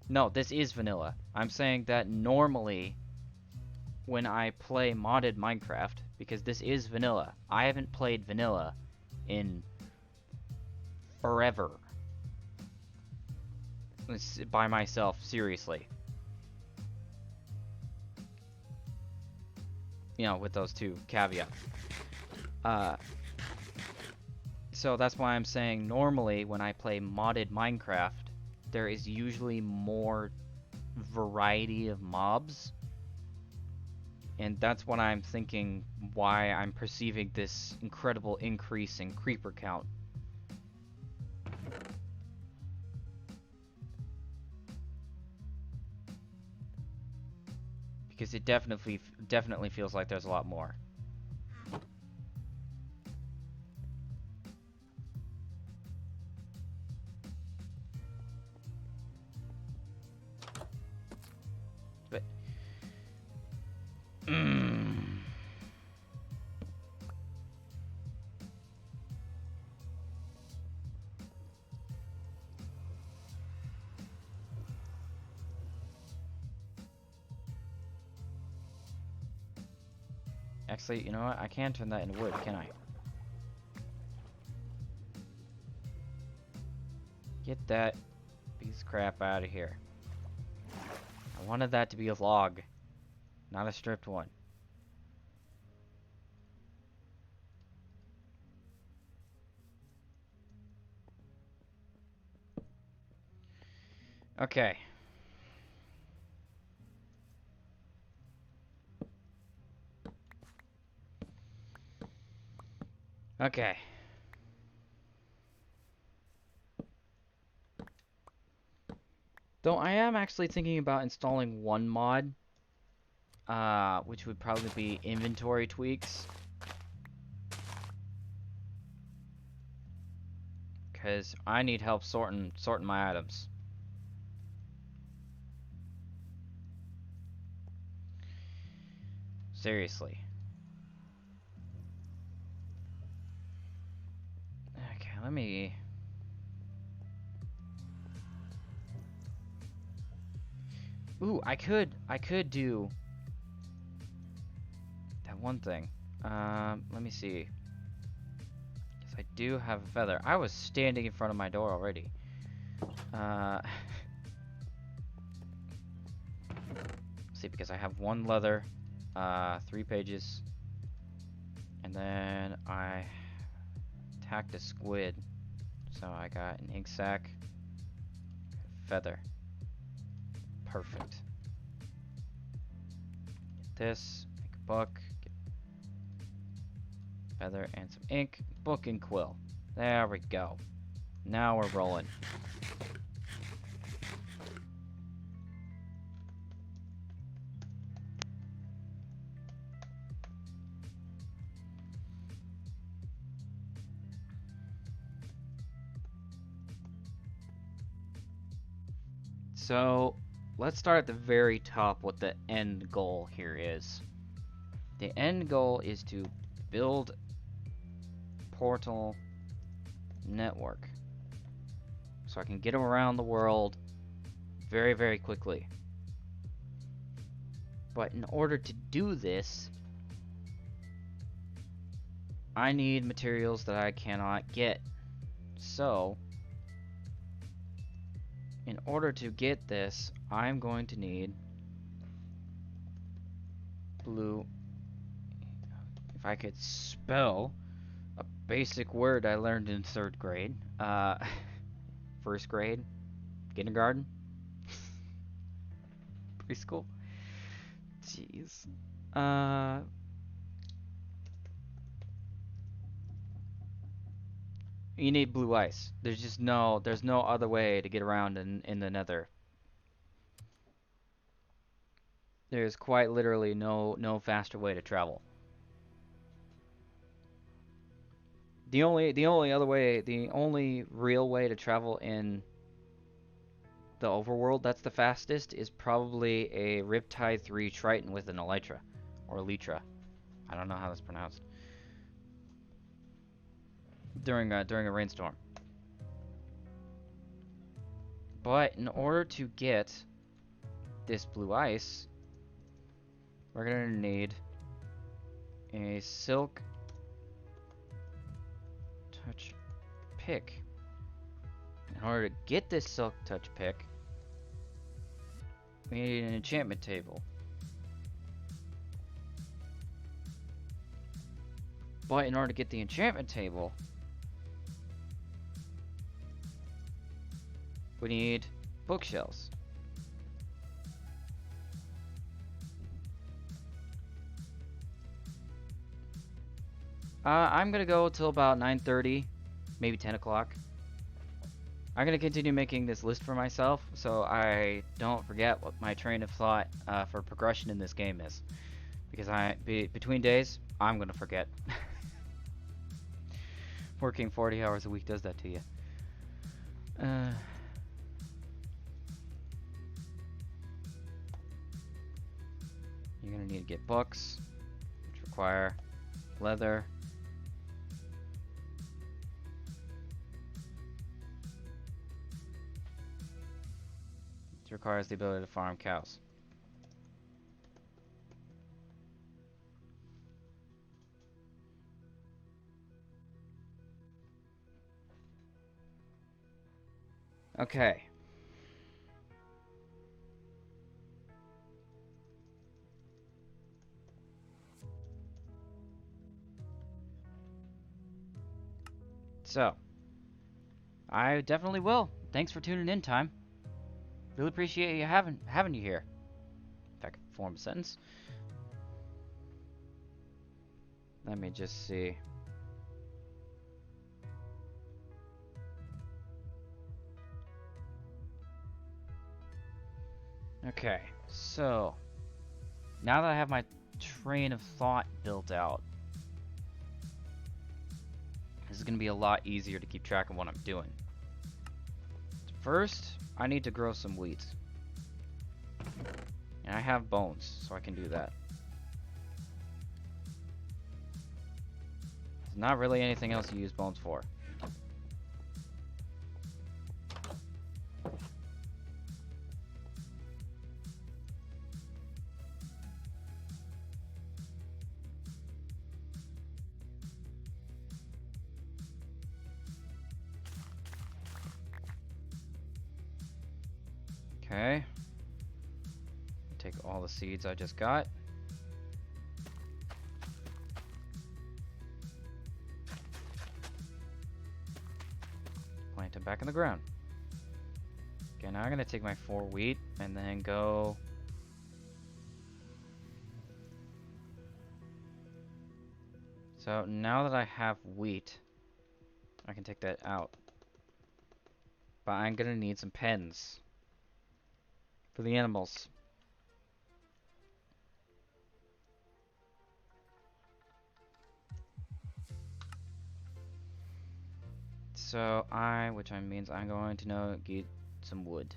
No, this is vanilla. I'm saying that normally, when I play modded Minecraft, because this is vanilla, I haven't played vanilla in forever. By myself, seriously. You know, with those two caveats. So that's why I'm saying normally when I play modded Minecraft, there is usually more variety of mobs. And that's what I'm thinking why I'm perceiving this incredible increase in creeper count. Because it definitely feels like there's a lot more. But actually, you know what? I can turn that into wood, can I? Get that piece of crap out of here. I wanted that to be a log, not a stripped one. Okay. Okay. Though I am actually thinking about installing one mod, which would probably be inventory tweaks. Because I need help sorting my items. Seriously. Okay, let me... Ooh, I could do that one thing. Let me see. Yes, I do have a feather. I was standing in front of my door already. See, because I have one leather, 3 pages, and then I attacked a squid. So I got an ink sac, feather. Perfect. Get this, make a book, get feather and some ink, book and quill. There we go. Now we're rolling. So, let's start at the very top what the end goal here is. The end goal is to build portal network so I can get around the world very, very quickly. But in order to do this, I need materials that I cannot get. So, in order to get this, I'm going to need blue. If I could spell a basic word I learned in 3rd grade, 1st grade, kindergarten, preschool. Jeez. You need blue ice. There's no other way to get around in the nether. There's quite literally no faster way to travel. The only real way to travel in the overworld that's the fastest is probably a Riptide 3 Triton with an Elytra. Or Elytra. I don't know how that's pronounced. During a rainstorm. But in order to get this blue ice, we're gonna need a silk touch pick. In order to get this silk touch pick, we need an enchantment table. But in order to get the enchantment table, we need bookshelves. I'm gonna go till about 9:30, maybe 10 o'clock. I'm gonna continue making this list for myself so I don't forget what my train of thought for progression in this game is. Because between days, I'm gonna forget. Working 40 hours a week does that to you. You're gonna need to get books, which require leather. It requires the ability to farm cows. Okay. So, I definitely will. Thanks for tuning in, Time. Really appreciate you having you here. If I could form a sentence. Let me just see. Okay, so now that I have my train of thought built out, this is going to be a lot easier to keep track of what I'm doing. First, I need to grow some wheat. And I have bones, so I can do that. There's not really anything else to use bones for. Okay. Take all the seeds I just got. Plant them back in the ground. Okay, now I'm gonna take my 4 wheat and then go. So now that I have wheat, I can take that out. But I'm gonna need some pens for the animals. So which means I'm going to get some wood.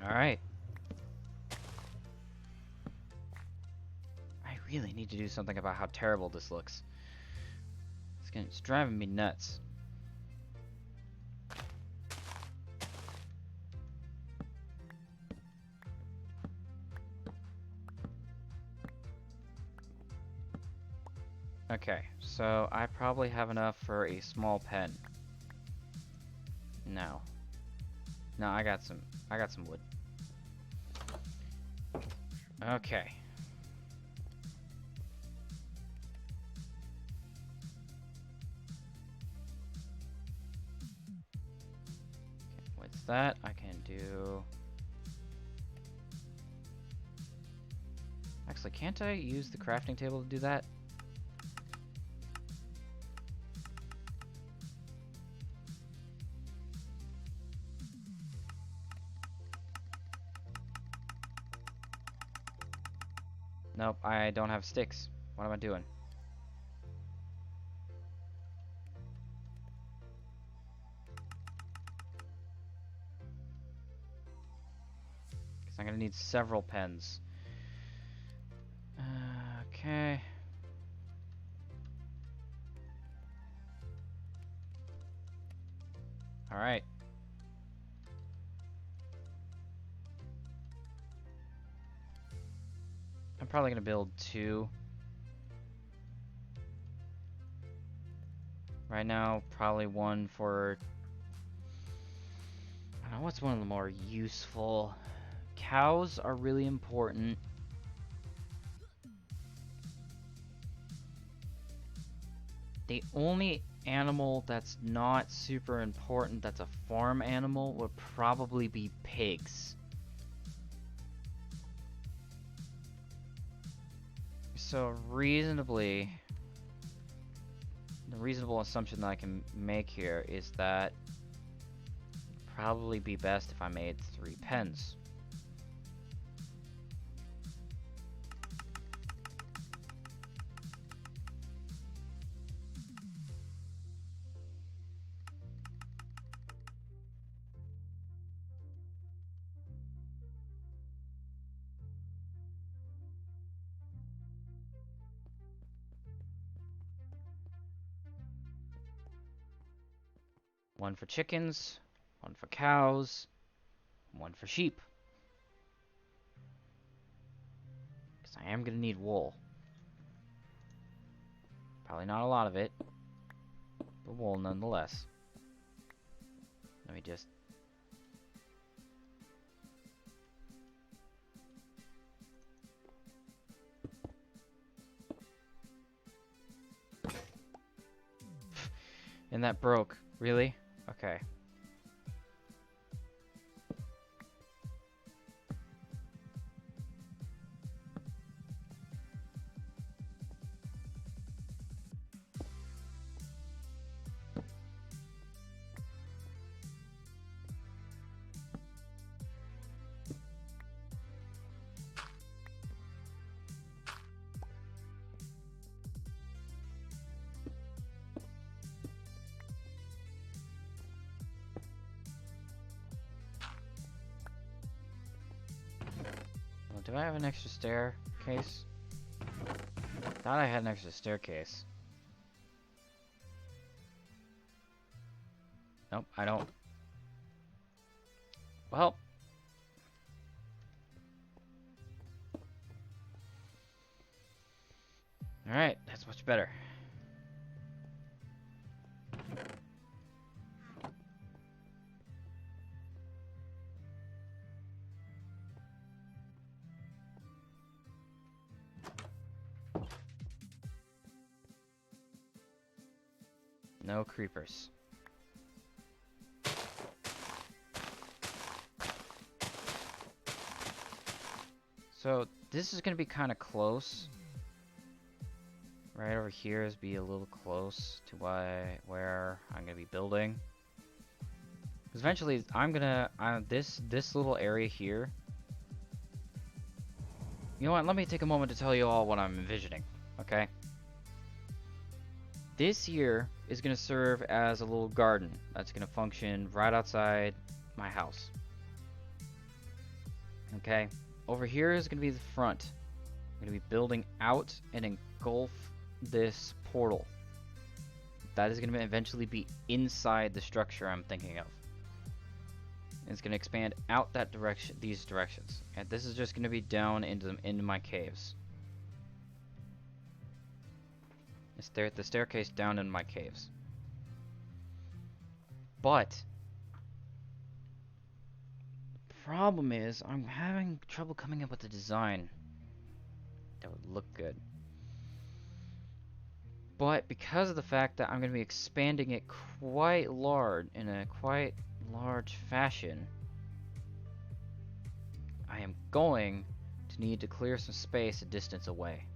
Alright. I really need to do something about how terrible this looks. It's driving me nuts. Okay, so I probably have enough for a small pen. No. No, I got some wood. Okay. What's that? I can do. Actually, can't I use the crafting table to do that? Nope, I don't have sticks. What am I doing? Because I'm gonna need several pens. Okay. Alright. I'm probably gonna build 2. Right now, probably 1 for... I don't know, what's one of the more useful? Cows are really important. The only animal that's not super important that's a farm animal would probably be pigs. So the reasonable assumption that I can make here is that it'd probably be best if I made 3 pens. One for chickens, 1 for cows, 1 for sheep. Because I am going to need wool. Probably not a lot of it, but wool nonetheless. Let me just... And that broke. Really? Okay. I have an extra staircase? Thought I had an extra staircase. Nope, I don't. Well. Alright, that's much better. No creepers. So this is gonna be kind of close. Right over here is be a little close to where I'm gonna be building. Because eventually I'm gonna this little area here. You know what? Let me take a moment to tell you all what I'm envisioning. Okay. This here is gonna serve as a little garden that's gonna function right outside my house. Okay. Over here is gonna be the front. I'm gonna be building out and engulf this portal. That is going to eventually be inside the structure I'm thinking of. And it's going to expand out that direction, these directions. And this is just going to be down into my caves. The staircase down in my caves. But the problem is I'm having trouble coming up with a design that would look good. But because of the fact that I'm going to be expanding it quite large, in a quite large fashion, I am going to need to clear some space a distance away.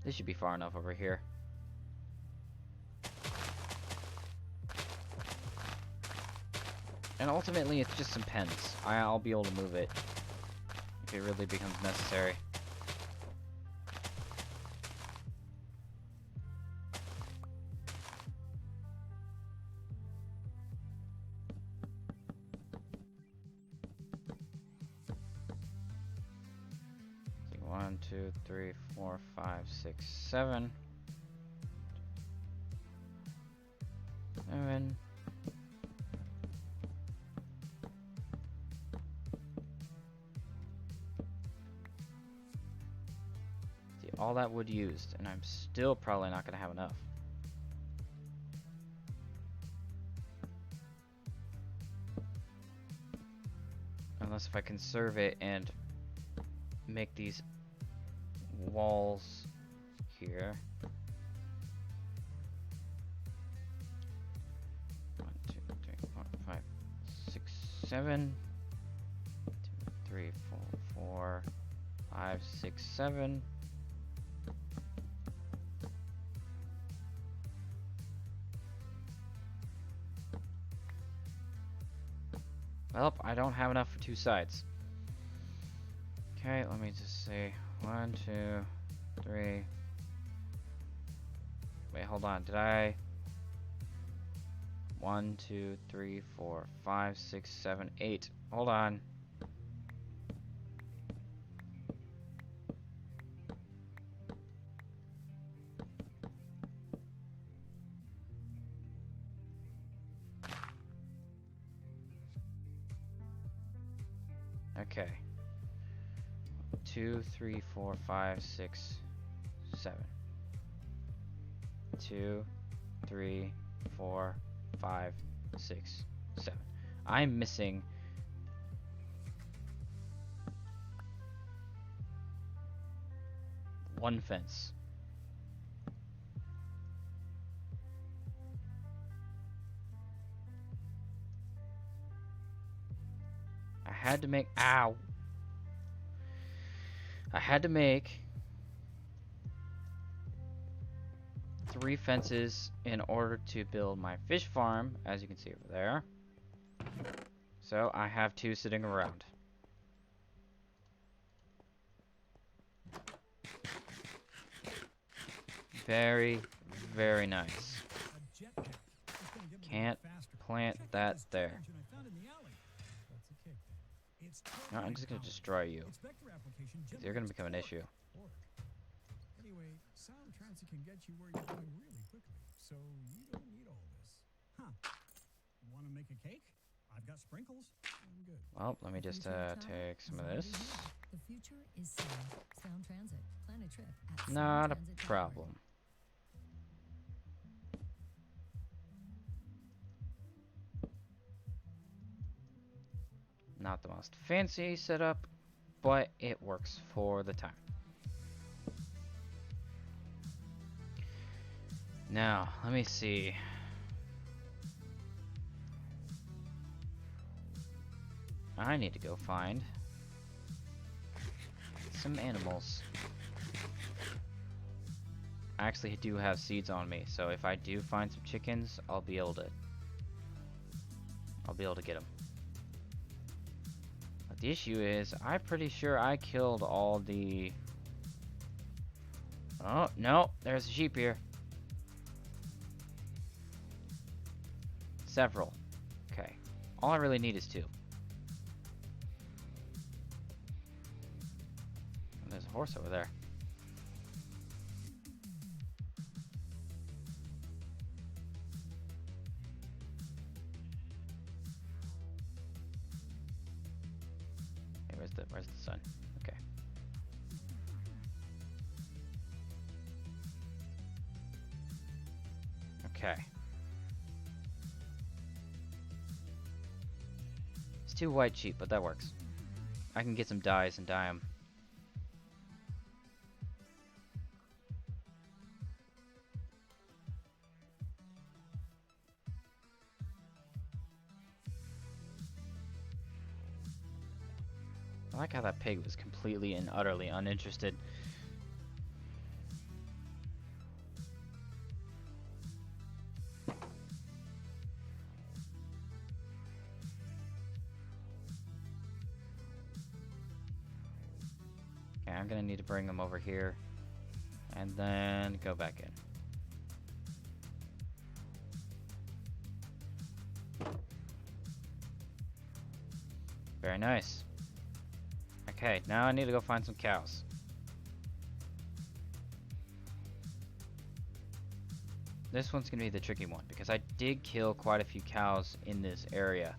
This should be far enough over here. And ultimately, it's just some pens. I'll be able to move it if it really becomes necessary. So 1, 2, 3, 4, 5, 6, 7. 7. All that wood used, and I'm still probably not going to have enough. Unless if I conserve it and make these walls here. 1, 2, 3, 4, 5, 6, 7. 2, 3, 4, 4, 5, 6, 7. Well, I don't have enough for two sides. Okay, let me just say 1, 2, 3. Wait, hold on. Did I? 1, 2, 3, 4, 5, 6, 7, 8. Hold on. Okay. 2, 3, 4, 5, 6, 7. 2, 3, 4, 5, 6, 7. I'm missing one fence. I had to make, ow. I had to make 3 fences in order to build my fish farm, as you can see over there. So I have 2 sitting around. Very, very nice. A jetpack. It's gonna get me Can't faster. plant Check out that this there. engine I found in the alley. That's a kick. It's No, I'm just gonna turbine destroy you. powered. Its vector application You're gonna generates become an torque. issue. Torque. Anyway, sound transit can get you where you're going really quickly, so you don't need all this. Huh. Want to make a cake? I've got sprinkles. I'm good. Well, let me just Future of travel take some is of already this. here. The future is sound. Sound Transit. Plan a trip at Not a soundtransit.org. problem. Not the most fancy setup, but it works for the time. Now, let me see. I need to go find some animals. I actually do have seeds on me, so if I do find some chickens, I'll be able to get them. But the issue is, I'm pretty sure I killed all the... Oh, no, there's a sheep here. Several. Okay. All I really need is 2. And there's a horse over there. Hey, where's the sun? Okay. Okay. It's 2 white sheep, but that works. I can get some dyes and dye them. I like how that pig was completely and utterly uninterested. Okay, I'm gonna need to bring them over here and then go back in. Very nice. Okay, now I need to go find some cows. This one's gonna be the tricky one because I did kill quite a few cows in this area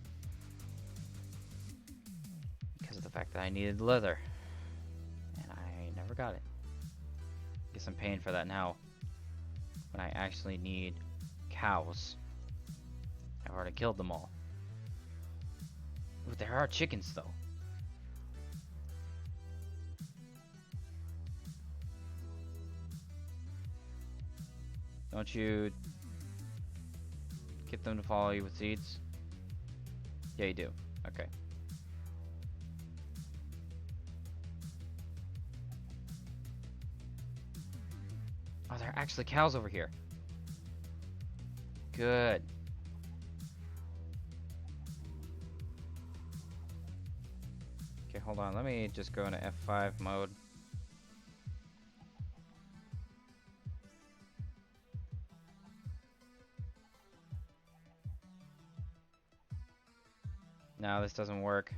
because of the fact that I needed leather and I never got it. Guess I'm paying for that now when I actually need cows. I've already killed them all. Ooh, there are chickens though. Don't you get them to follow you with seeds? Yeah, you do. Okay. Oh, there are actually cows over here. Good. Okay, hold on. Let me just go into F5 mode. No, this doesn't work.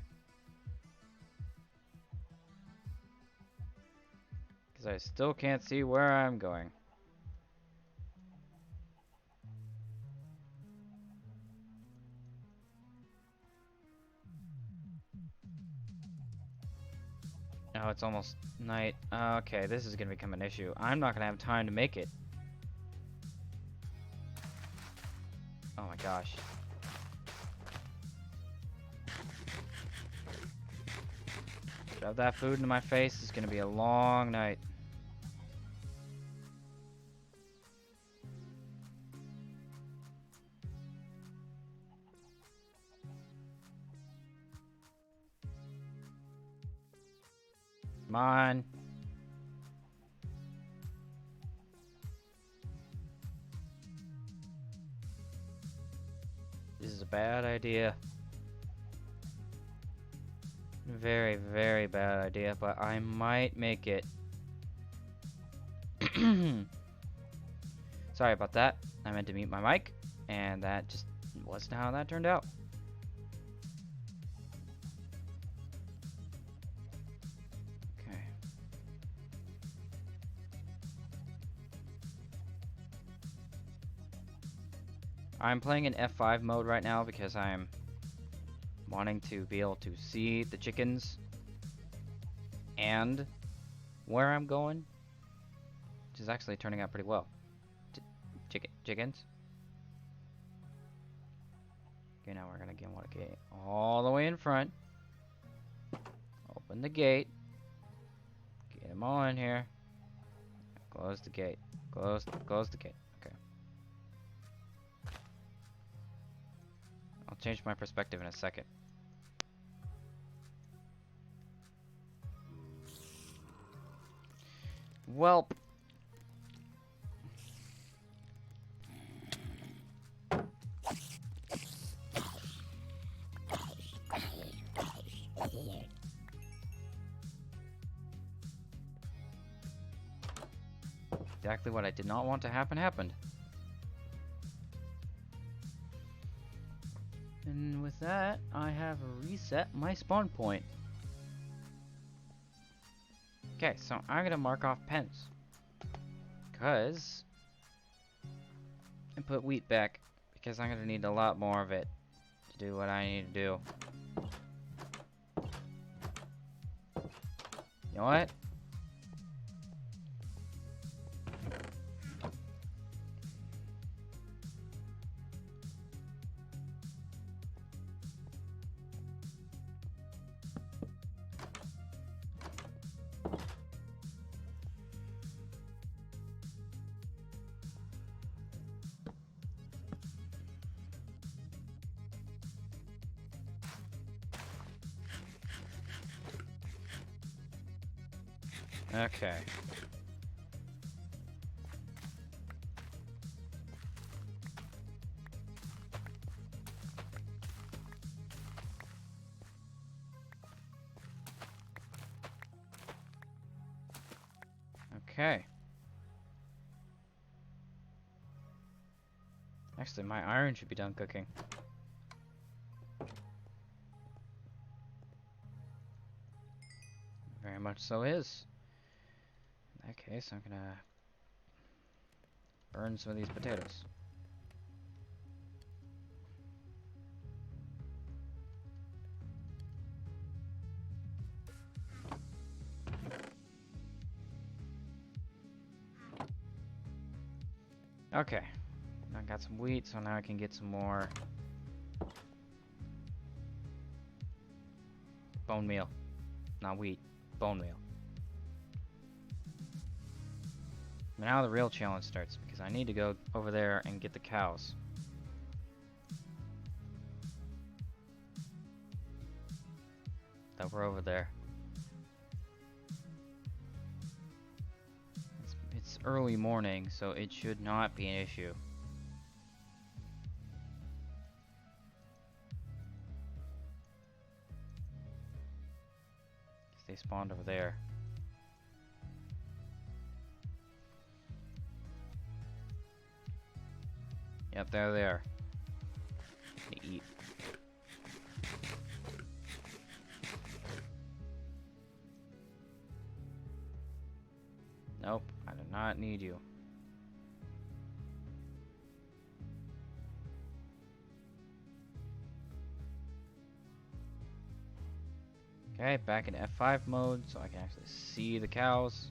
Because I still can't see where I'm going. Oh, it's almost night. Okay, this is going to become an issue. I'm not going to have time to make it. Oh my gosh. Shove that food into my face. It's going to be a long night. Come on. This is a bad idea. Very, very bad idea, but I might make it. Sorry about that. I meant to mute my mic, and that just wasn't how that turned out. Okay. I'm playing in F5 mode right now because I'm wanting to be able to see the chickens and where I'm going, which is actually turning out pretty well. Chickens. Okay, now we're gonna get one gate all the way in front. Open the gate. Get them all in here. Close the gate. Close the gate. Okay. I'll change my perspective in a second. Welp. Exactly what I did not want to happen happened. And with that, I have reset my spawn point. Okay, so I'm gonna mark off pens. And put wheat back. Because I'm gonna need a lot more of it to do what I need to do. You know what? Okay. Okay. Actually, my iron should be done cooking. Very much so is. In that case, I'm gonna burn some of these potatoes. Okay. I got some wheat, so now I can get some more bone meal. Not wheat, bone meal. Now the real challenge starts, because I need to go over there and get the cows. That were over there. It's early morning, so it should not be an issue. They spawned over there. Yep, there they are. They eat. Nope, I do not need you. Okay, back in F5 mode so I can actually see the cows.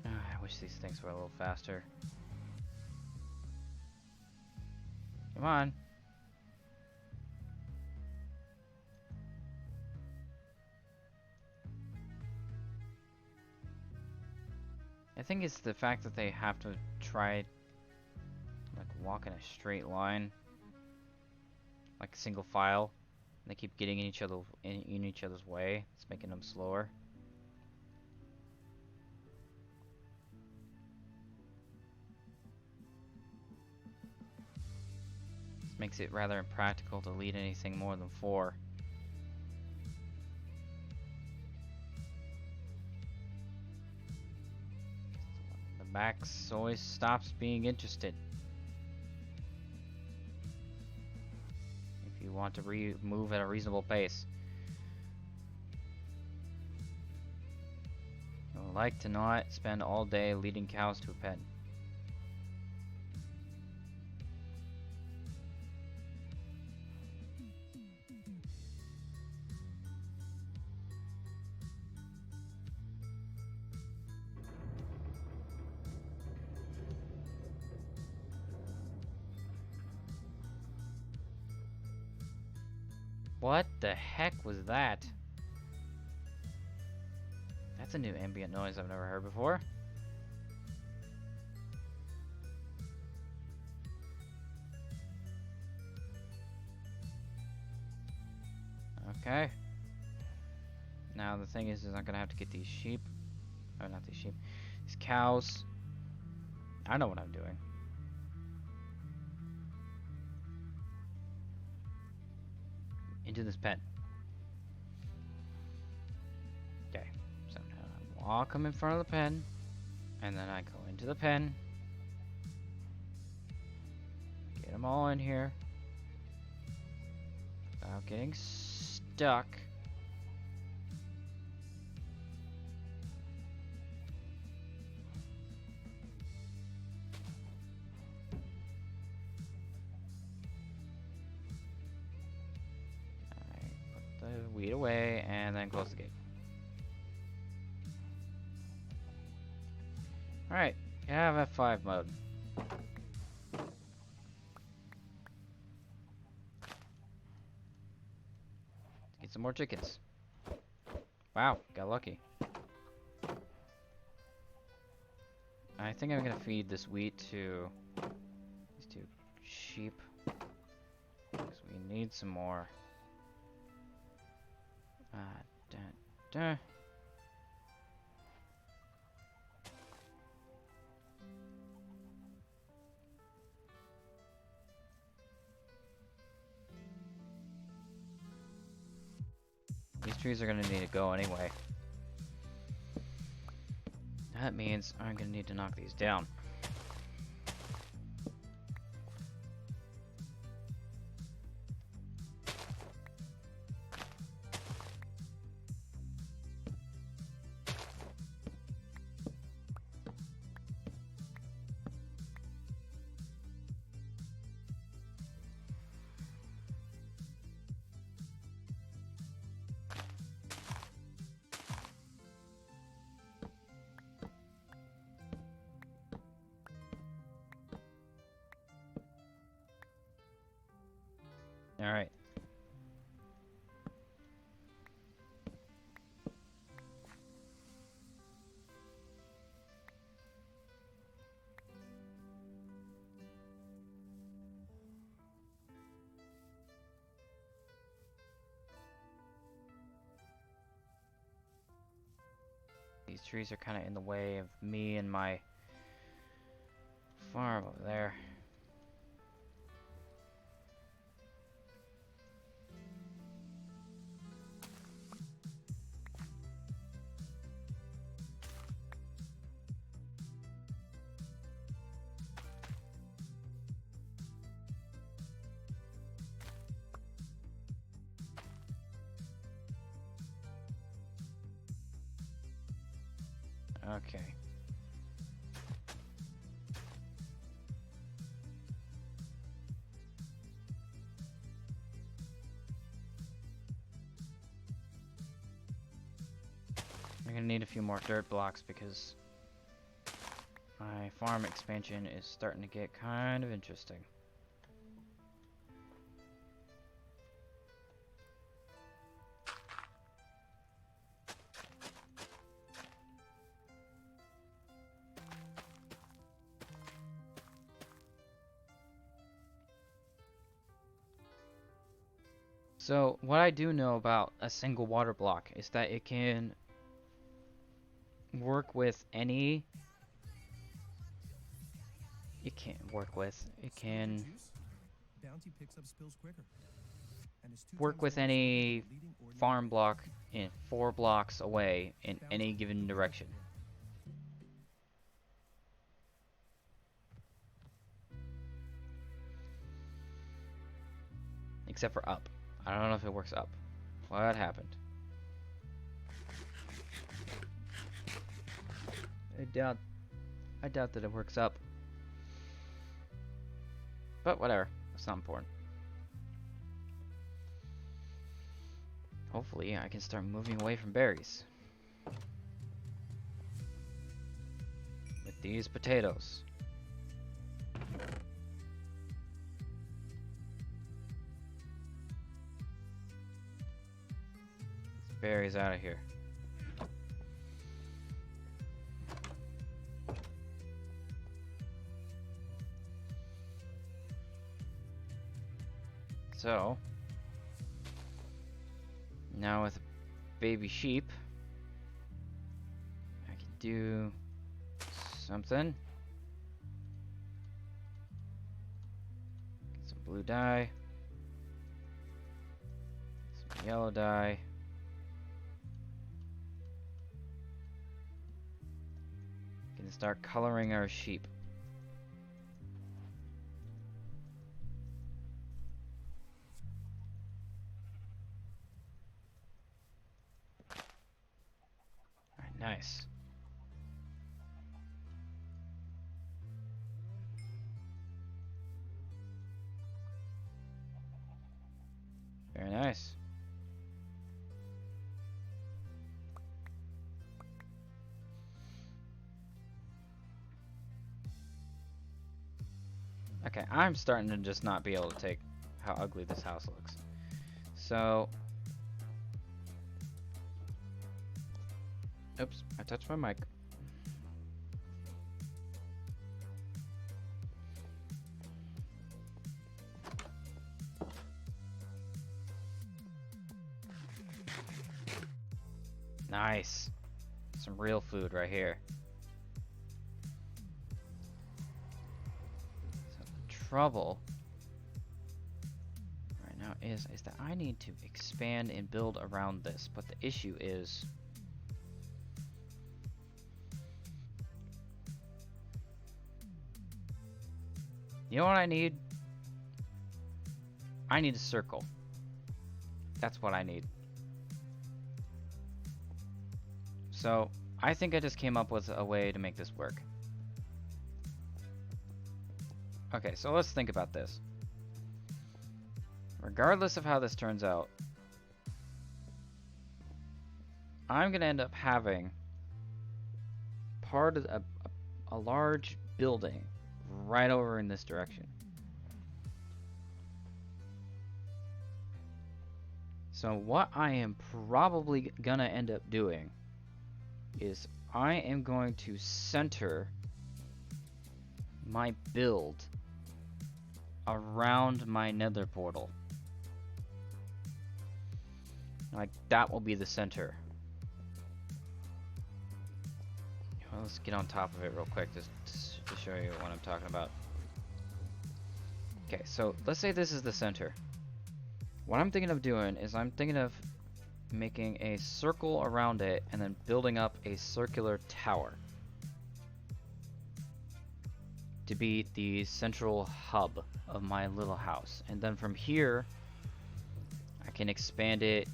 I wish these things were a little faster. Come on. I think it's the fact that they have to try like walk in a straight line, like single file. They keep getting in each other's way. It's making them slower. makes it rather impractical to lead anything more than 4. The max always stops being interested. If you want to move at a reasonable pace. I would like to not spend all day leading cows to a pen. What the heck was that? That's a new ambient noise I've never heard before. Okay. Now the thing is I'm gonna have to get these sheep. Oh, not these sheep. These cows. I know what I'm doing. Into this pen. Okay. So now I walk them in front of the pen. And then I go into the pen. Get them all in here. Without getting stuck. The weed away and then close the gate. Alright, you have F5 mode. Get some more chickens. Wow, got lucky. I think I'm gonna feed this wheat to these 2 sheep. Because we need some more. Duh. These trees are gonna need to go anyway. That means I'm gonna need to knock these down. Alright. These trees are kind of in the way of me and my farm over there. Okay. I'm gonna need a few more dirt blocks because my farm expansion is starting to get kind of interesting. So, what I do know about a single water block is that it can work with any... It can... bounty picks up spills quicker. And it's 2 work times with more any expensive than leading ordinary farm bank. block in 4 blocks away in Bounty any will given pick up direction. here. Except for up. I don't know if it works up. What happened? I doubt that it works up. But whatever. It's not important. Hopefully I can start moving away from berries. With these potatoes. These berries out of here. So, now with baby sheep, I can do something. Get some blue dye, some yellow dye. Can start coloring our sheep. Nice. Very nice. Okay, I'm starting to just not be able to take how ugly this house looks. So, oops, I touched my mic. Nice. Some real food right here. So the trouble right now is that I need to expand and build around this, but the issue is you know what I need? I need a circle. That's what I need. So, I think I just came up with a way to make this work. Okay, so let's think about this. Regardless of how this turns out, I'm going to end up having part of a large building right over in this direction. So what I am probably going to end up doing is I am going to center my build around my nether portal. Like, that will be the center. Well, let's get on top of it real quick just to show you what I'm talking about. Okay, so let's say this is the center. What I'm thinking of doing is I'm thinking of making a circle around it and then building up a circular tower to be the central hub of my little house. And then from here, I can expand it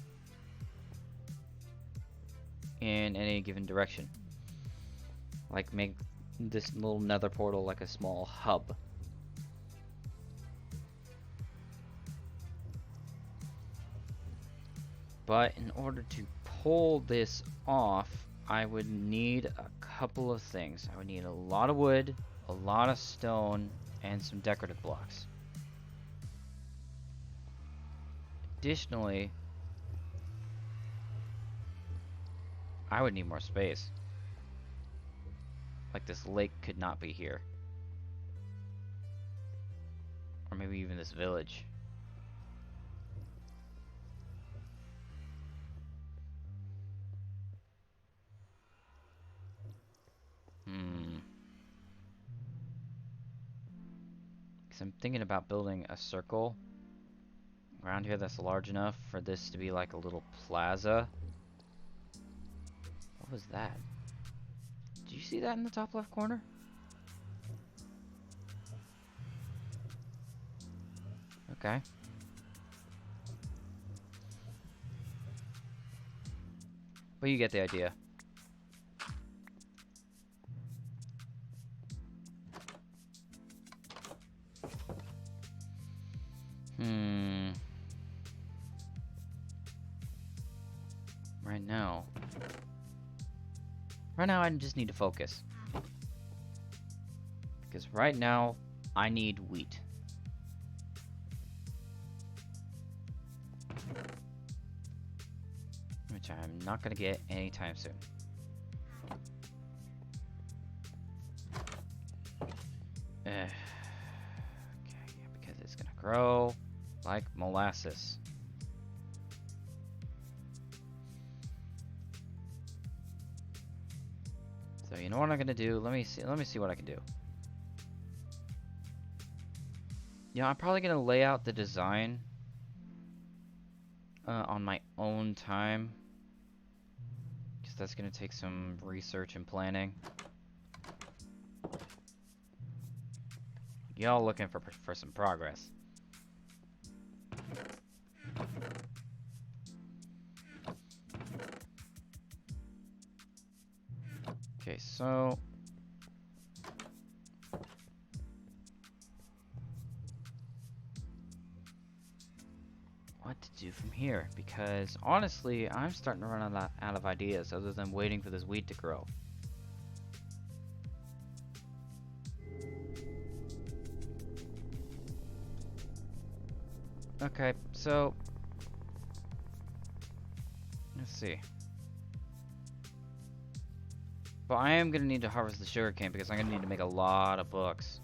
in any given direction. Like make this little nether portal like a small hub. But in order to pull this off, I would need a couple of things. I would need a lot of wood, a lot of stone, and some decorative blocks. Additionally, I would need more space. Like this lake could not be here. Or maybe even this village. 'Cause I'm thinking about building a circle around here that's large enough for this to be like a little plaza. What was that? Did you see that in the top left corner? Okay. But you get the idea. Right now. Right now I just need to focus. Because right now I need wheat. Which I'm not gonna get anytime soon. Okay, yeah, because it's gonna grow like molasses. So you know what I'm gonna do? Let me see what I can do. Yeah, I'm probably gonna lay out the design on my own time, because that's gonna take some research and planning. Y'all looking for some progress. Okay, so what to do from here? Because honestly, I'm starting to run out of ideas other than waiting for this wheat to grow. Okay, so let's see. But I am gonna need to harvest the sugarcane because I'm gonna need to make a lot of books.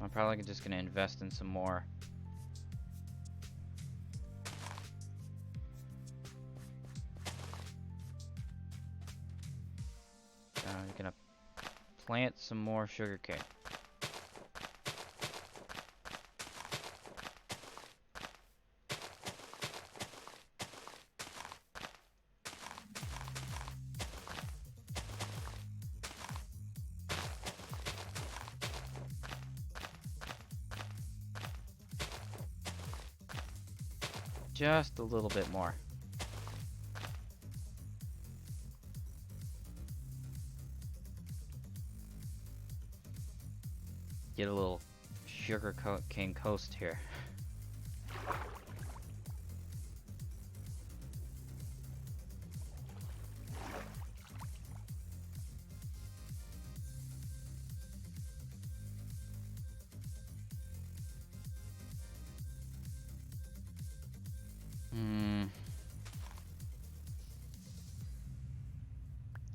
I'm probably just gonna invest in some more. I'm gonna plant some more sugarcane. Just a little bit more. Get a little sugarcane coast here.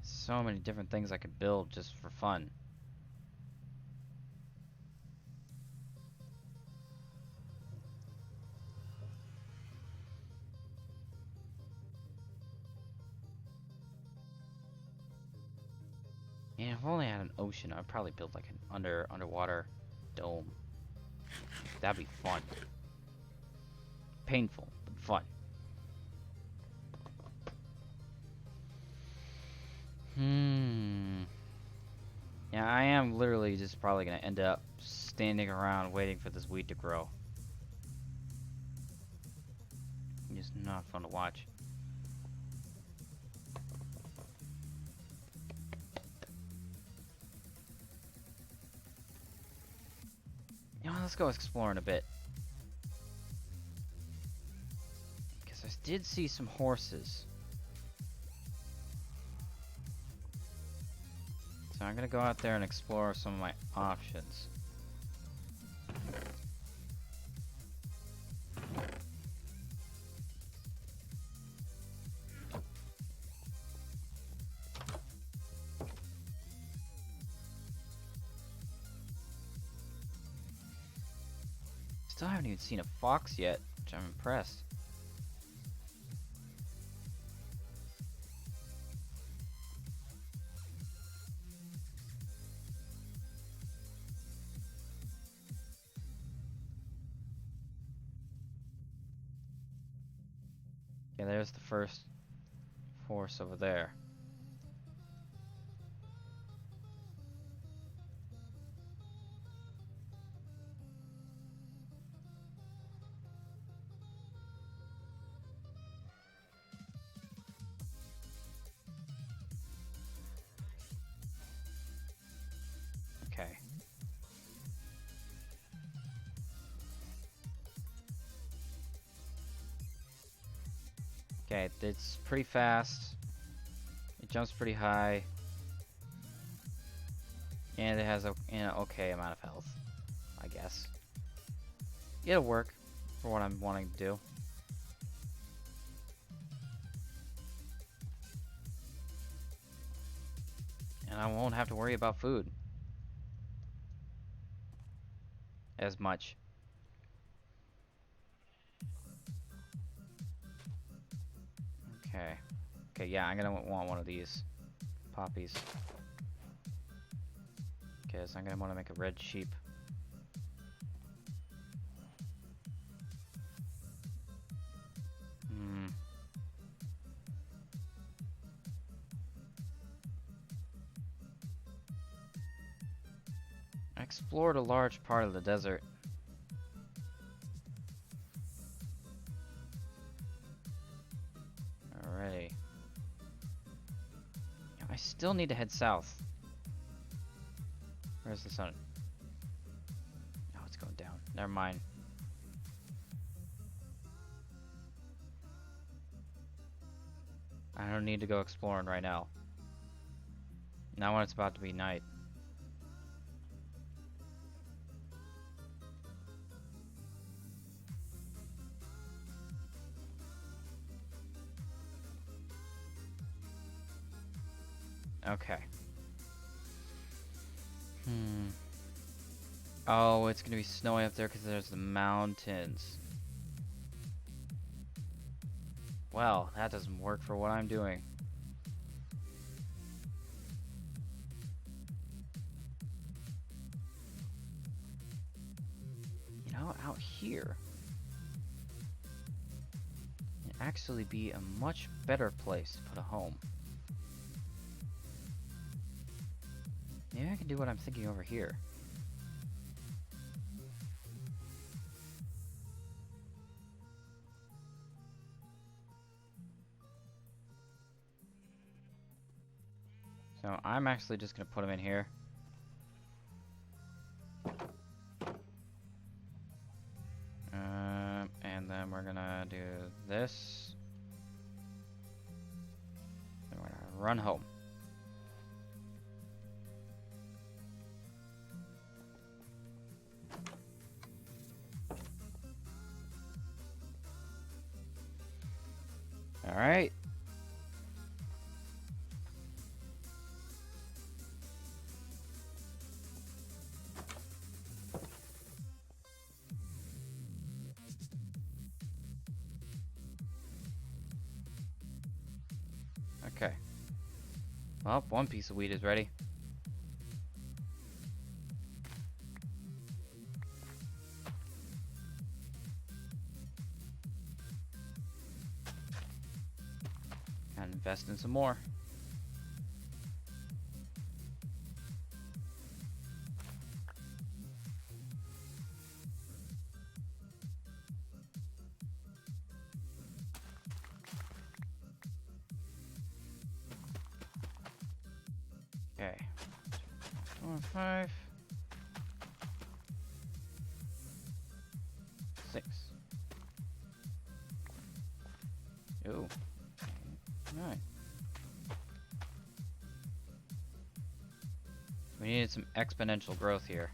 So many different things I could build just for fun. Yeah, if I only had an ocean, I'd probably build like an underwater dome. That'd be fun. Painful, but fun. Yeah, I am literally just probably gonna end up standing around waiting for this wheat to grow. It's not fun to watch. You know, let's go exploring a bit. Because I did see some horses. So I'm gonna go out there and explore some of my options. Still haven't even seen a fox yet, which I'm impressed. Okay, there's the first force over there. Okay. Okay, it's pretty fast. It jumps pretty high. And it has an okay amount of health, I guess. It'll work for what I'm wanting to do. And I won't have to worry about food as much. Okay. Okay, yeah, I'm gonna want one of these poppies. Okay, so I'm gonna want to make a red sheep. Hmm. I explored a large part of the desert. Alrighty. Yeah, I still need to head south. Where's the sun? Oh, it's going down. Never mind. I don't need to go exploring right now. Not when it's about to be night. Okay. Oh, it's gonna be snowy up there because there's the mountains. Well, that doesn't work for what I'm doing. You know, out here, it'd actually be a much better place to put a home. Maybe I can do what I'm thinking over here. So I'm actually just gonna put them in here. And then we're gonna do this. And we're gonna run home. All right. Okay. Well, one piece of wheat is ready. And invest in some more. Okay. 5, 6. Ooh. 9. We needed some exponential growth here.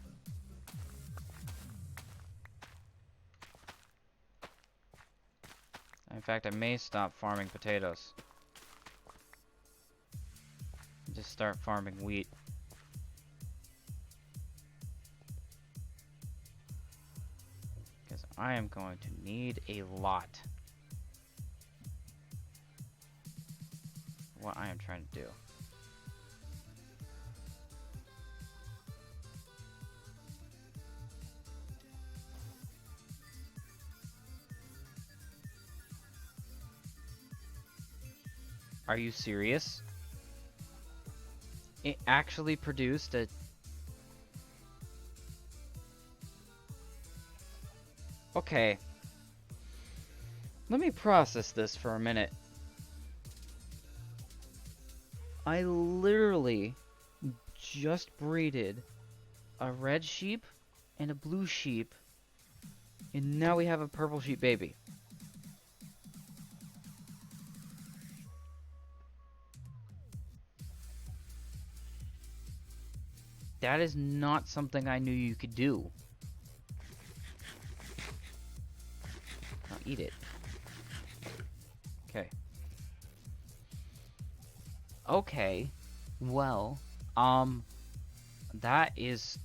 In fact, I may stop farming potatoes. Just start farming wheat. Because I am going to need a lot. What I am trying to do. Are you serious? It actually produced a... Okay. Let me process this for a minute. I literally just breeded a red sheep and a blue sheep, and now we have a purple sheep baby. That is not something I knew you could do. Now eat it. Okay. Okay. Well, that is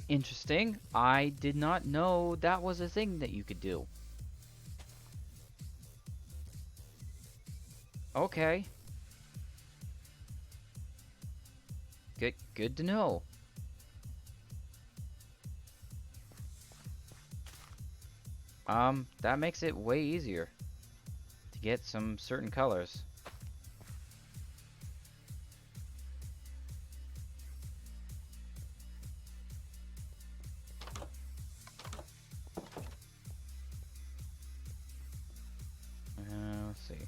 interesting. I did not know that was a thing that you could do. Okay. Good to know. That makes it way easier to get some certain colors. Let's see.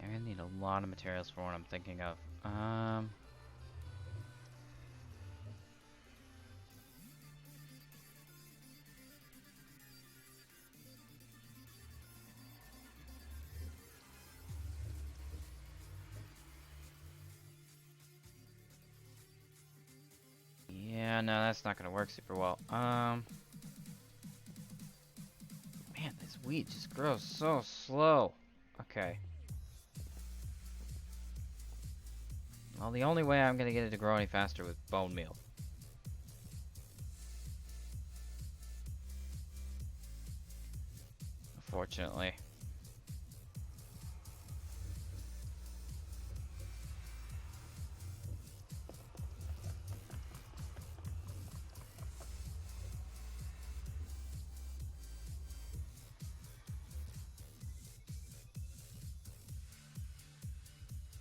I'm gonna need a lot of materials for what I'm thinking of. Yeah, no, that's not gonna work super well. Man, this wheat just grows so slow. Okay. Well, the only way I'm gonna get it to grow any faster with bone meal. Unfortunately.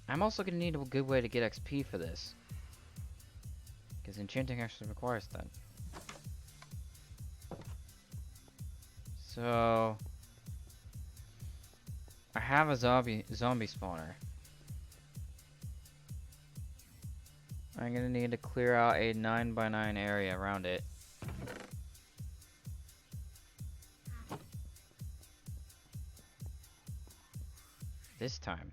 I'm also gonna need a good way to get XP for this. Because enchanting actually requires that. So... I have a zombie spawner. I'm gonna need to clear out a 9x9 area around it. This time.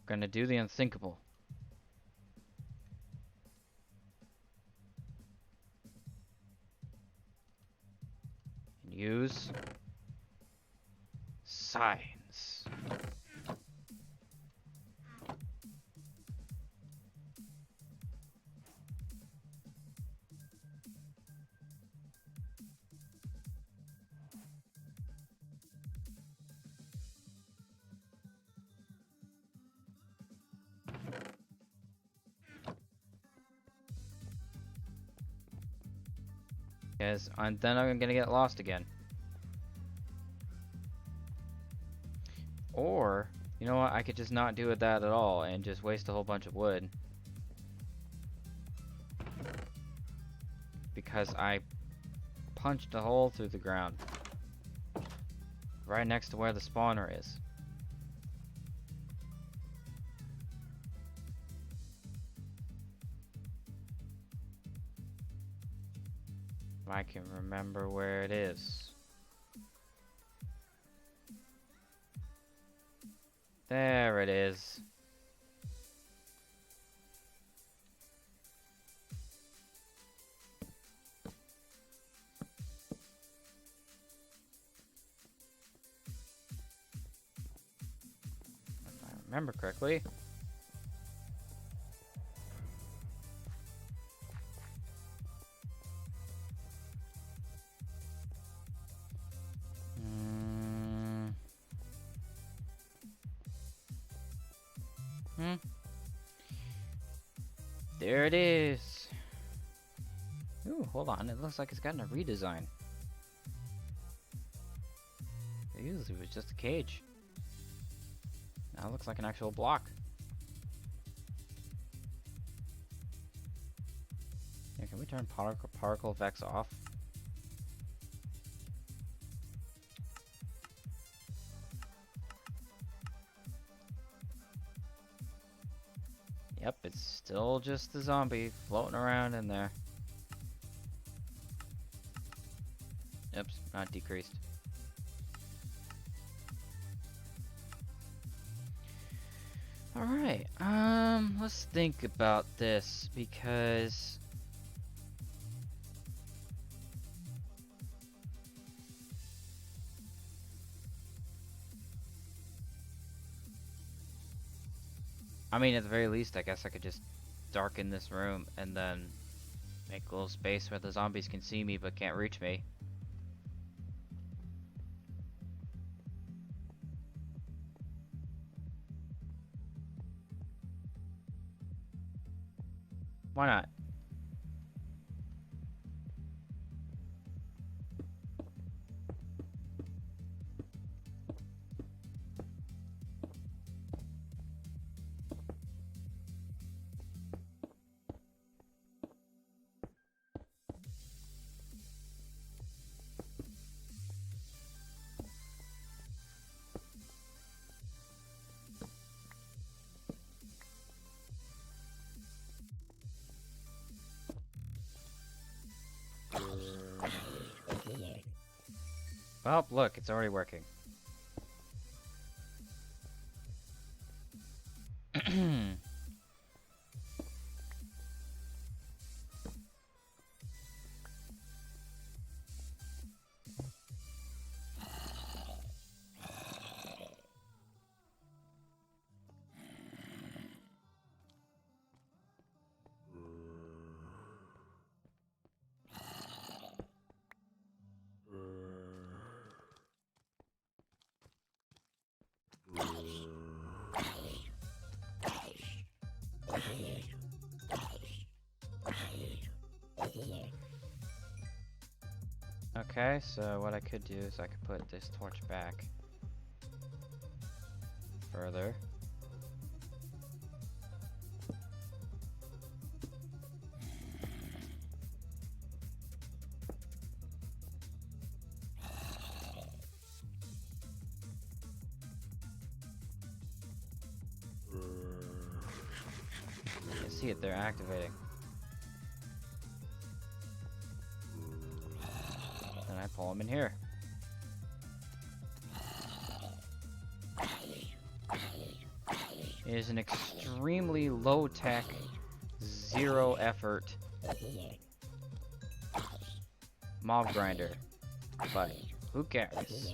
Gonna do the unthinkable. And use signs. Because then I'm gonna get lost again. Or, you know what, I could just not do it that at all and just waste a whole bunch of wood. Because I punched a hole through the ground. Right next to where the spawner is. I can remember where it is. There it is. If I remember correctly. There it is. Ooh, hold on. It looks like it's gotten a redesign. It usually was just a cage. Now it looks like an actual block. Yeah, can we turn particle effects off? Yep, it's still just the zombie floating around in there. Oops, not decreased. Alright, let's think about this because I mean, at the very least, I guess I could just darken this room and then make a little space where the zombies can see me but can't reach me. Why not? Well, look, it's already working. Okay, so what I could do is I could put this torch back further. You can see it, they're activating. Then I pull them in here. It is an extremely low-tech, zero-effort mob grinder, but who cares? It's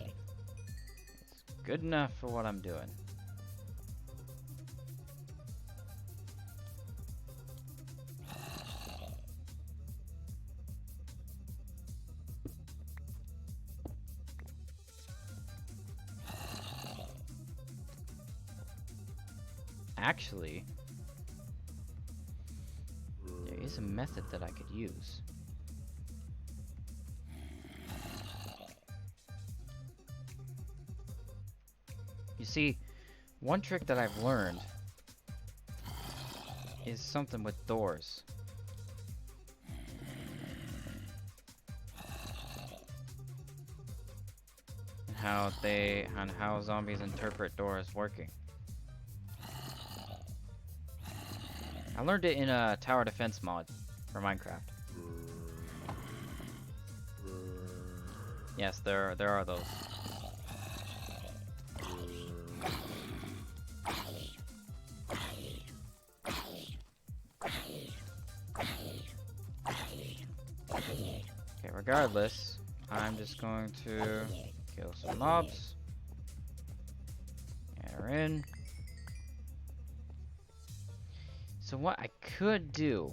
good enough for what I'm doing. Actually, there is a method that I could use. You see, one trick that I've learned is something with doors. And how zombies interpret doors working. I learned it in a tower defense mod for Minecraft. Yes, there are those. Okay, regardless, I'm just going to kill some mobs. Get her in. So what I could do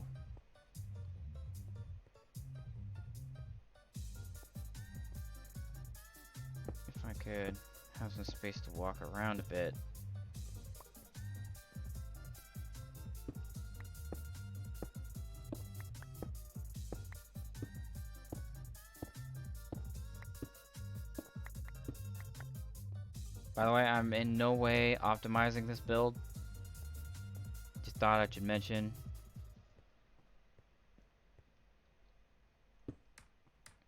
if I could have some space to walk around a bit. By the way, I'm in no way optimizing this build. Just thought I should mention.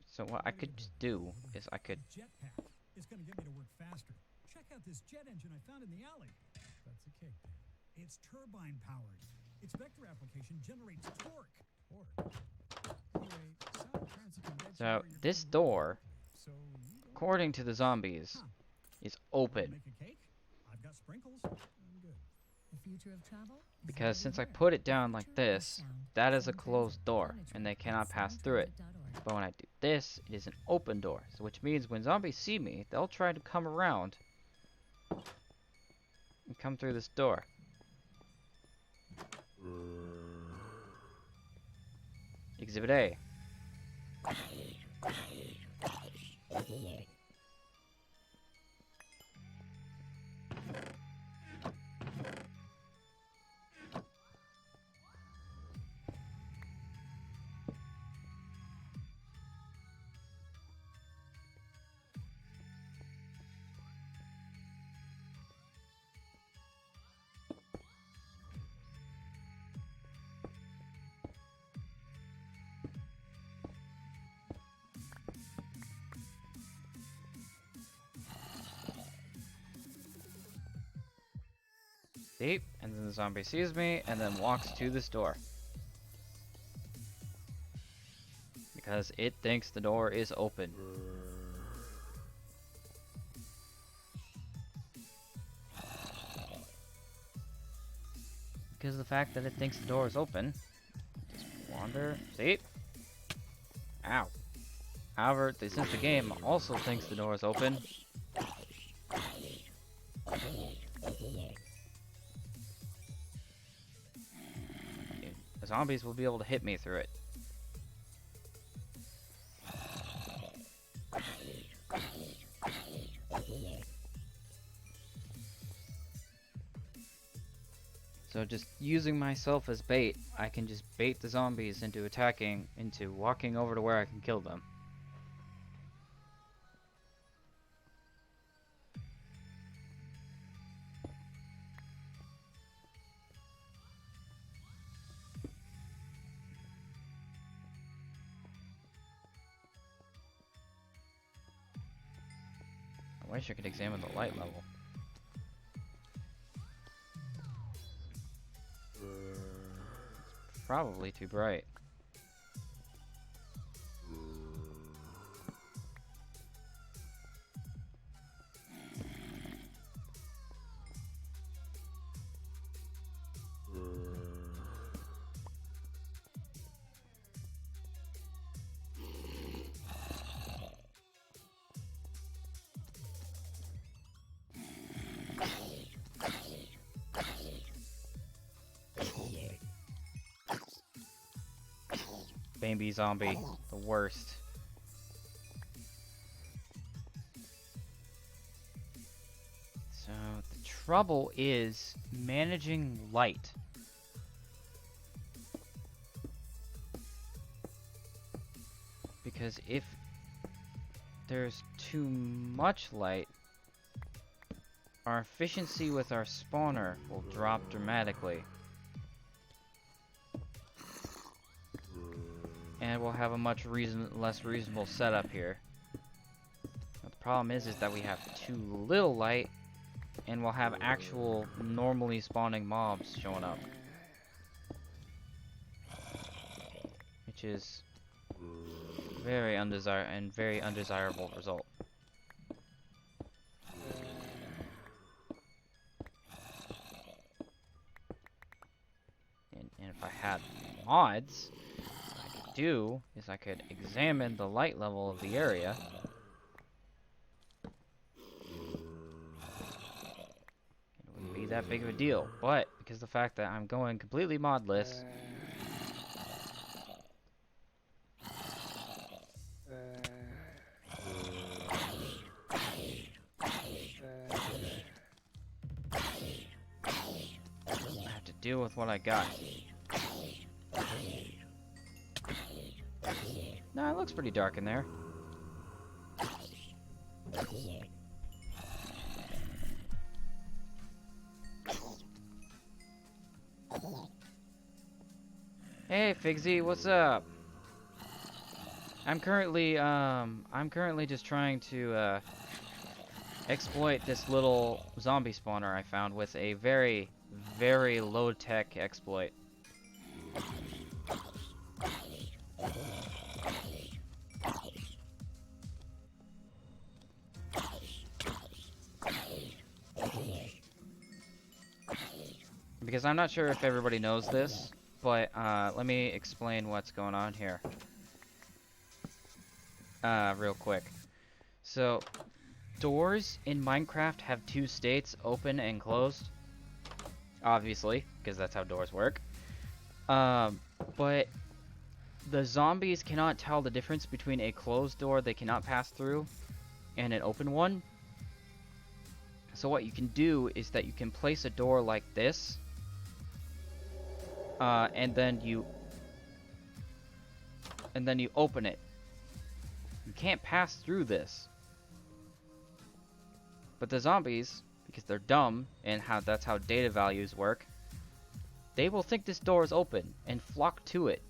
So what I could just do is I could... Jetpack. It's going to get me to work faster. Check out this jet engine I found in the alley. That's a cake, Dan. It's turbine powered. Its vector application generates torque. Anyway, Sound Transit can get you So where you're this going door, really quickly, so you don't according to the zombies, is wanna open. make a cake? I've got sprinkles. I'm good. The future of travel? is Because already since I here. put it The down like future of this, sound. that is a Sound closed Transit. door, Monitor and they at cannot pass through it. soundtransit.org. But when I do this, it is an open door. So which means when zombies see me, they'll try to come around and come through this door. Exhibit A. See? And then the zombie sees me and then walks to this door. Because it thinks the door is open. Because of the fact that it thinks the door is open. Just wander. See? Ow. However, since the game also thinks the door is open, the zombies will be able to hit me through it. So just using myself as bait, I can just bait the zombies into attacking, into walking over to where I can kill them. I wish I could examine the light level. Probably too bright. Baby zombie, the worst. So the trouble is managing light. Because if there's too much light, our efficiency with our spawner will drop dramatically. And we'll have a much less reasonable setup here. But the problem is that we have too little light, and we'll have actual normally spawning mobs showing up, which is very undesirable result. And if I had mods, do is I could examine the light level of the area. It wouldn't be that big of a deal, but because of the fact that I'm going completely modless, I have to deal with what I got. No, it looks pretty dark in there. Hey Figsy, what's up? I'm currently just trying to exploit this little zombie spawner I found with a very, very low-tech exploit. Because I'm not sure if everybody knows this, but let me explain what's going on here. Real quick. So, doors in Minecraft have two states, open and closed. Obviously, because that's how doors work. But the zombies cannot tell the difference between a closed door they cannot pass through and an open one. So what you can do is that you can place a door like this, and then you open it. You can't pass through this. But the zombies, because they're dumb and that's how data values work, they will think this door is open and flock to it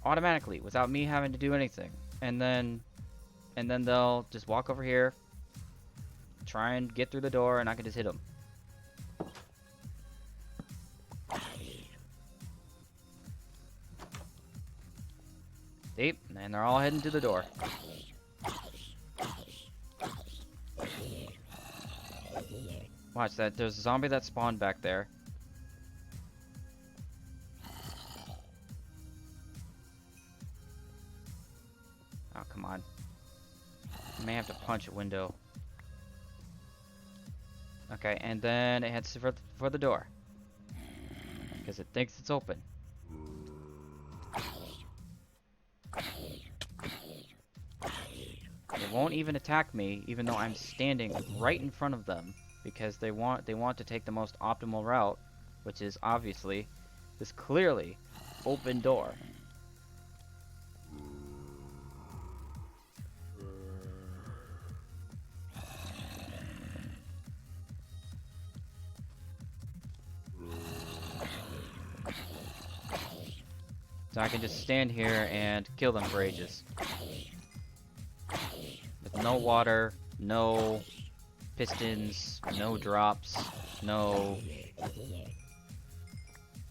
automatically without me having to do anything. And then they'll just walk over here, try and get through the door, and I can just hit them. See? And they're all heading to the door. Watch that. There's a zombie that spawned back there. Oh, come on. I may have to punch a window. Okay, and then it heads for the door. Because it thinks it's open. They won't even attack me, even though I'm standing right in front of them, because they want to take the most optimal route, which is obviously this clearly open door. So I can just stand here and kill them for ages. With no water, no pistons, no drops, no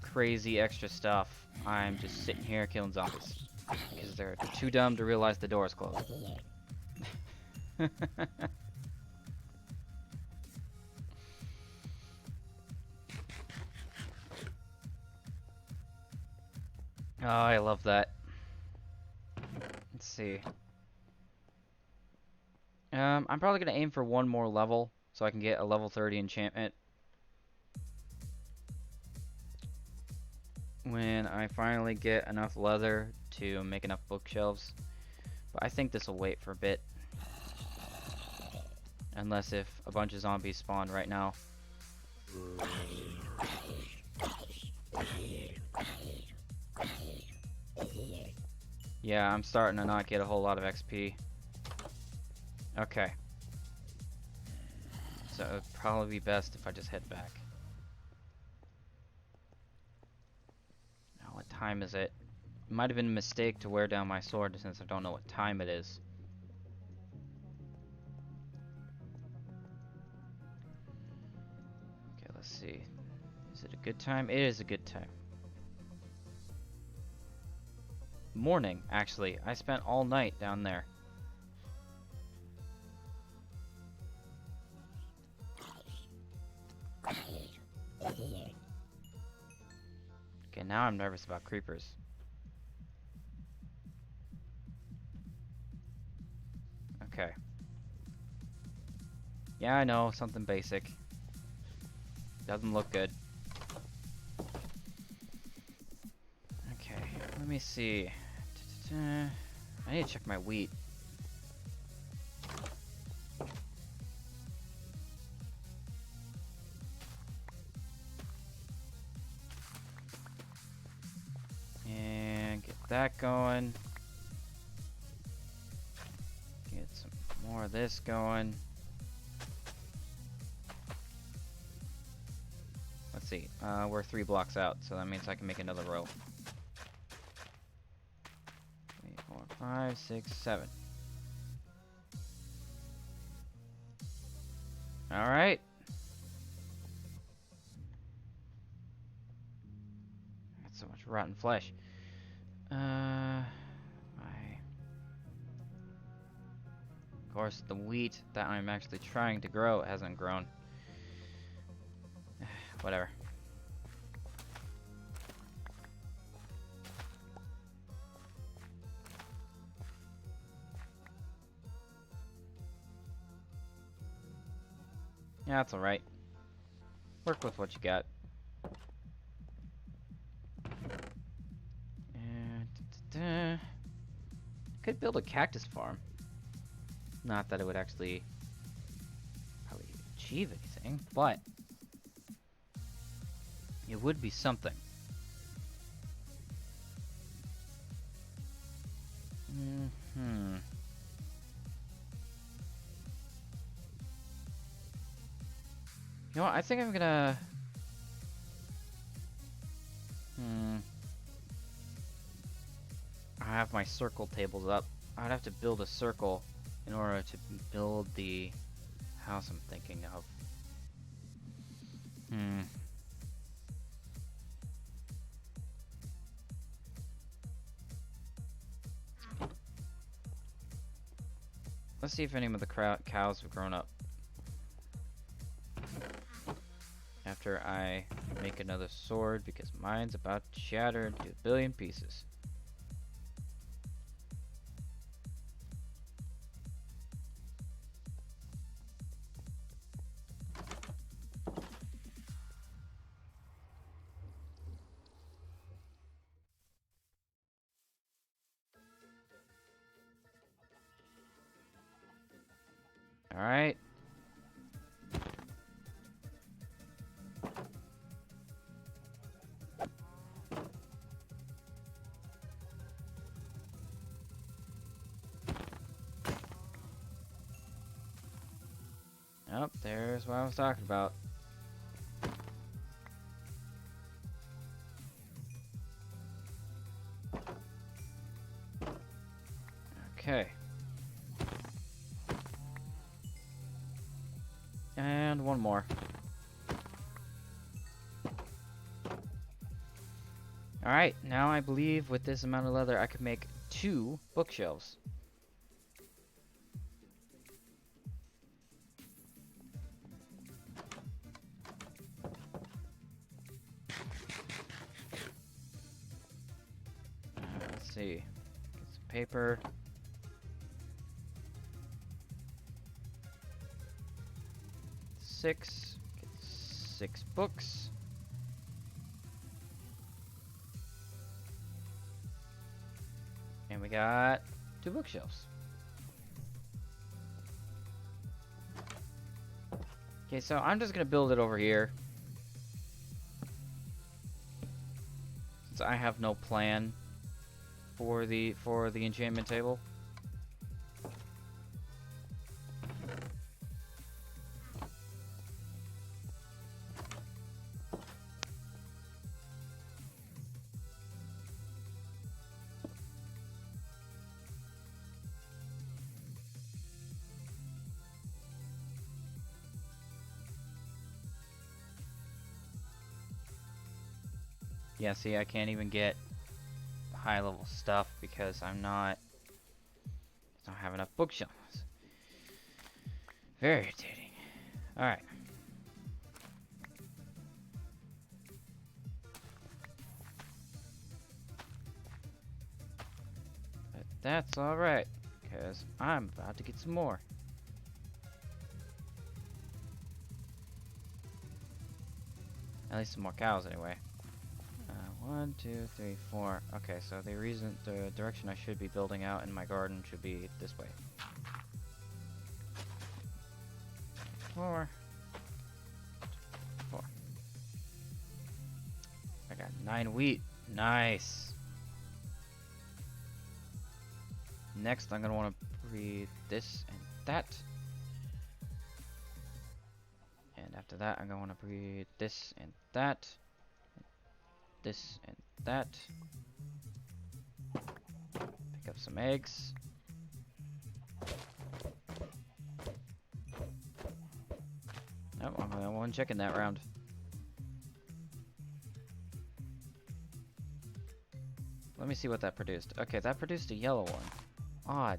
crazy extra stuff. I'm just sitting here killing zombies. Because they're too dumb to realize the door is closed. Oh, I love that. Let's see. I'm probably gonna aim for one more level so I can get a level 30 enchantment. When I finally get enough leather to make enough bookshelves. But I think this will wait for a bit. Unless if a bunch of zombies spawn right now. Yeah, I'm starting to not get a whole lot of XP. Okay. So it would probably be best if I just head back. Now, what time is it? It might have been a mistake to wear down my sword since I don't know what time it is. Okay, let's see. Is it a good time? It is a good time. Morning, actually. I spent all night down there. Okay, now I'm nervous about creepers. Okay. Yeah, I know, something basic. Doesn't look good. Okay, let me see. I need to check my wheat. And get that going. Get some more of this going. Let's see. We're 3 blocks out, so that means I can make another row. 5, 6, 7. Alright. Got so much rotten flesh. Of course, the wheat that I'm actually trying to grow hasn't grown. Whatever. Yeah, that's alright. Work with what you got. Could build a cactus farm. Not that it would actually probably achieve anything, but it would be something. You know what? I think I'm gonna. I have my circle tables up. I'd have to build a circle in order to build the house I'm thinking of. Let's see if any of the cows have grown up. After I make another sword, because mine's about to shatter into a billion pieces. Alright. Oh, there's what I was talking about. Okay. And one more. Alright, now I believe with this amount of leather I could make 2 bookshelves. Let's see. Get some paper. Get 6 books. And we got 2 bookshelves. Okay, so I'm just gonna build it over here. Since I have no plan for the enchantment table. Yeah, see, I can't even get high level stuff because I don't have enough bookshelves. Very irritating. Alright. But that's alright, because I'm about to get some more. At least some more cows anyway. 1, 2, 3, 4. Okay, so the direction I should be building out in my garden should be this way. 4. I got 9 wheat. Nice. Next, I'm gonna want to breed this and that. And after that, I'm gonna want to breed this and that. This and that. Pick up some eggs. Oh, I got one chicken that round. Let me see what that produced. Okay, that produced a yellow one. Odd.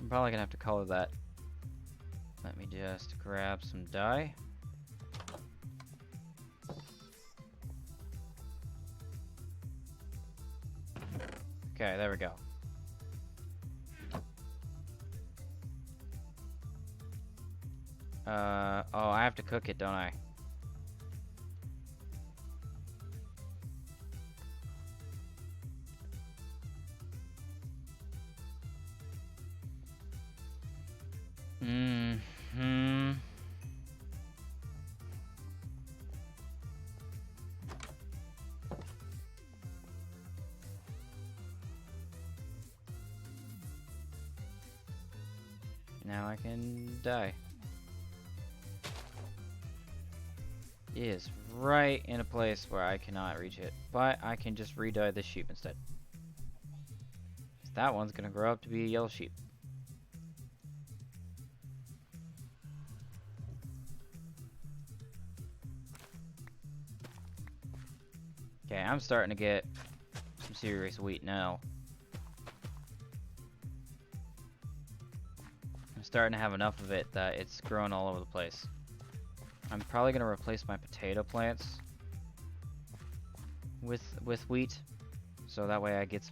I'm probably gonna have to color that. Let me just grab some dye. Okay, there we go. Oh, I have to cook it, don't I? Hmm. Now I can die. It is right in a place where I cannot reach it, but I can just re-dye this sheep instead. That one's gonna grow up to be a yellow sheep. Okay, I'm starting to get some serious wheat now. I'm starting to have enough of it that it's growing all over the place. I'm probably gonna replace my potato plants with wheat, so that way I get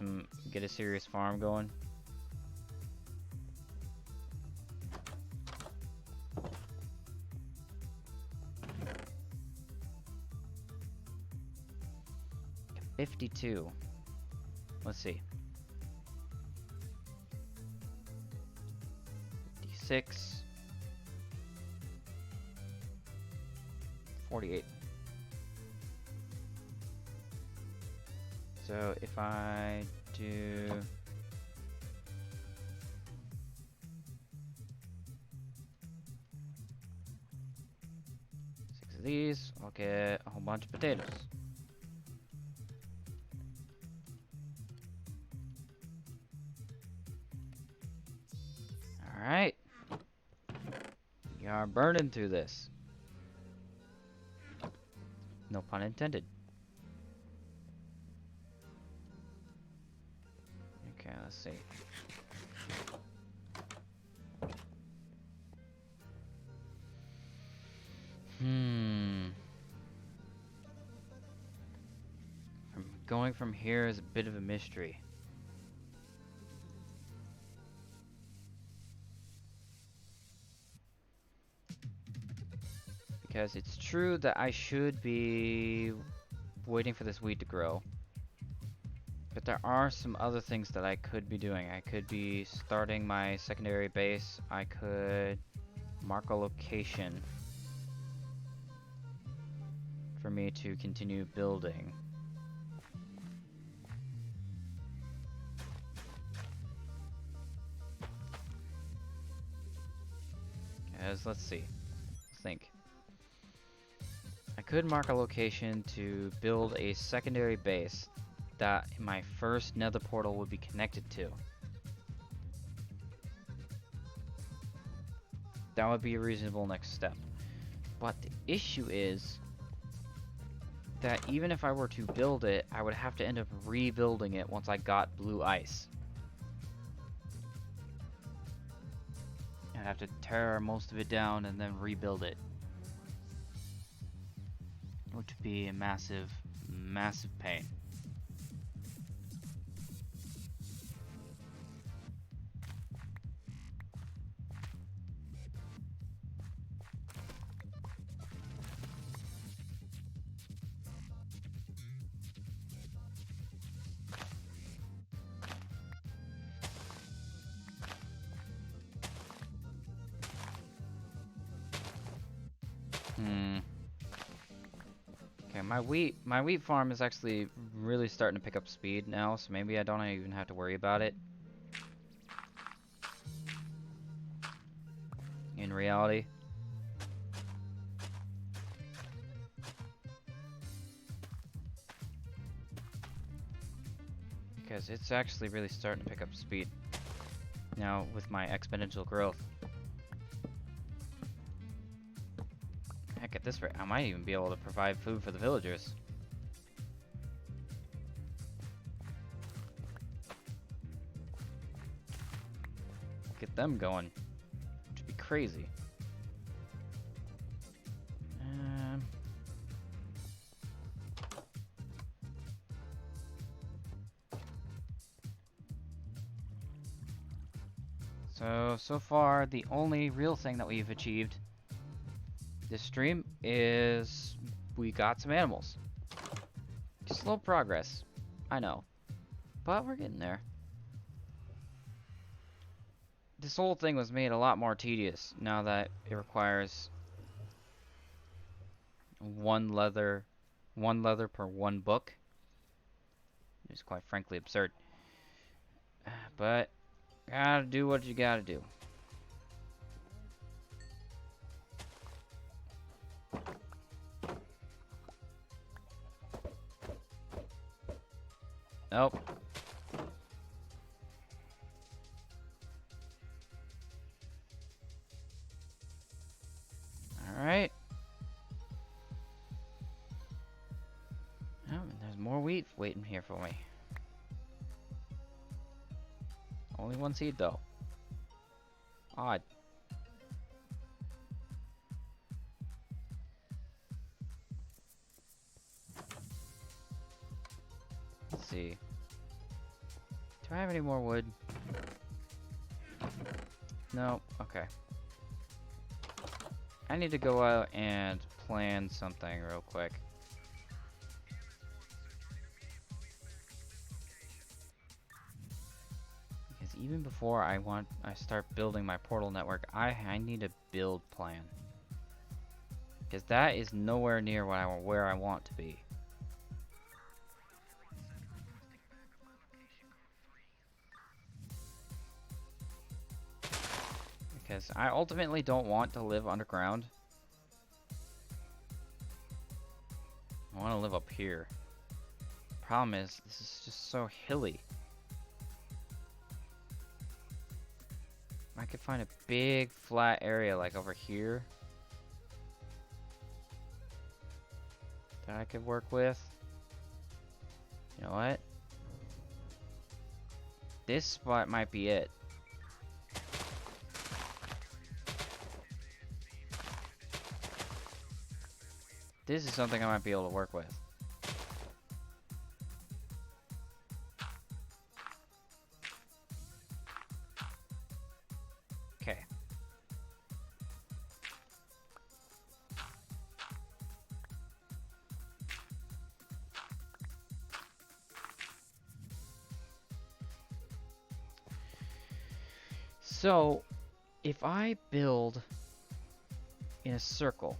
a serious farm going. $52. Let's see. 56. 48. So if I do six of these, I'll get a whole bunch of potatoes. Alright. We are burning through this. No pun intended. Okay, let's see. Going from here is a bit of a mystery. Because it's true that I should be waiting for this weed to grow. But there are some other things that I could be doing. I could be starting my secondary base. I could mark a location for me to continue building. As let's see. Let's think. I could mark a location to build a secondary base that my first nether portal would be connected to. That would be a reasonable next step. But the issue is that even if I were to build it, I would have to end up rebuilding it once I got blue ice. I'd have to tear most of it down and then rebuild it. Which would be a massive, massive pain. Okay, my wheat farm is actually really starting to pick up speed now, so maybe I don't even have to worry about it. In reality. because it's actually really starting to pick up speed now with my exponential growth. Heck, at this rate, I might even be able to provide food for the villagers. Get them going, which would be crazy. So far, the only real thing that we've achieved this stream is we got some animals. Slow progress, I know, but we're getting there. This whole thing was made a lot more tedious now that it requires one leather per one book. It's quite frankly absurd. But gotta do what you gotta do. Nope. Alright. Oh, and there's more wheat waiting here for me. Only one seed though. Odd. Let's see. Do I have any more wood? No. Okay. I need to go out and plan something real quick. Because even before I start building my portal network, I need a build plan. Because that is nowhere near where I want to be. Because I ultimately don't want to live underground. I want to live up here. Problem is, this is just so hilly. I could find a big flat area like over here that I could work with. You know what? This spot might be it. This is something I might be able to work with. Okay. So, if I build in a circle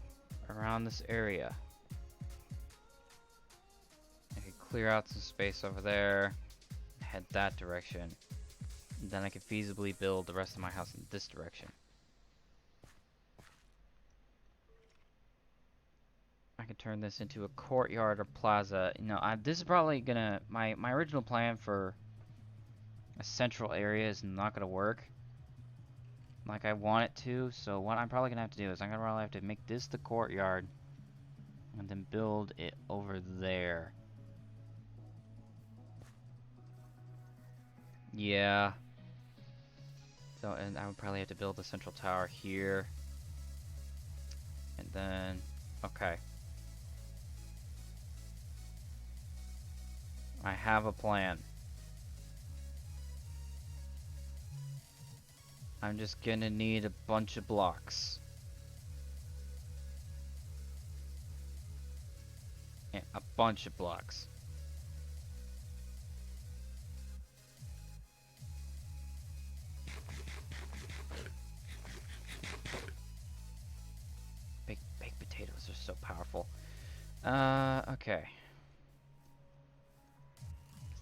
around this area, I could clear out some space over there, head that direction, and then I could feasibly build the rest of my house in this direction. I could turn this into a courtyard or plaza. You know, this is probably gonna my original plan for a central area is not gonna work like I want it to. So what I'm probably gonna have to do is I'm gonna probably have to make this the courtyard and then build it over there. Yeah. So, and I would probably have to build the central tower here. And then, okay. I have a plan. I'm just gonna need a bunch of blocks. Yeah, a bunch of blocks. Baked potatoes are so powerful. Okay.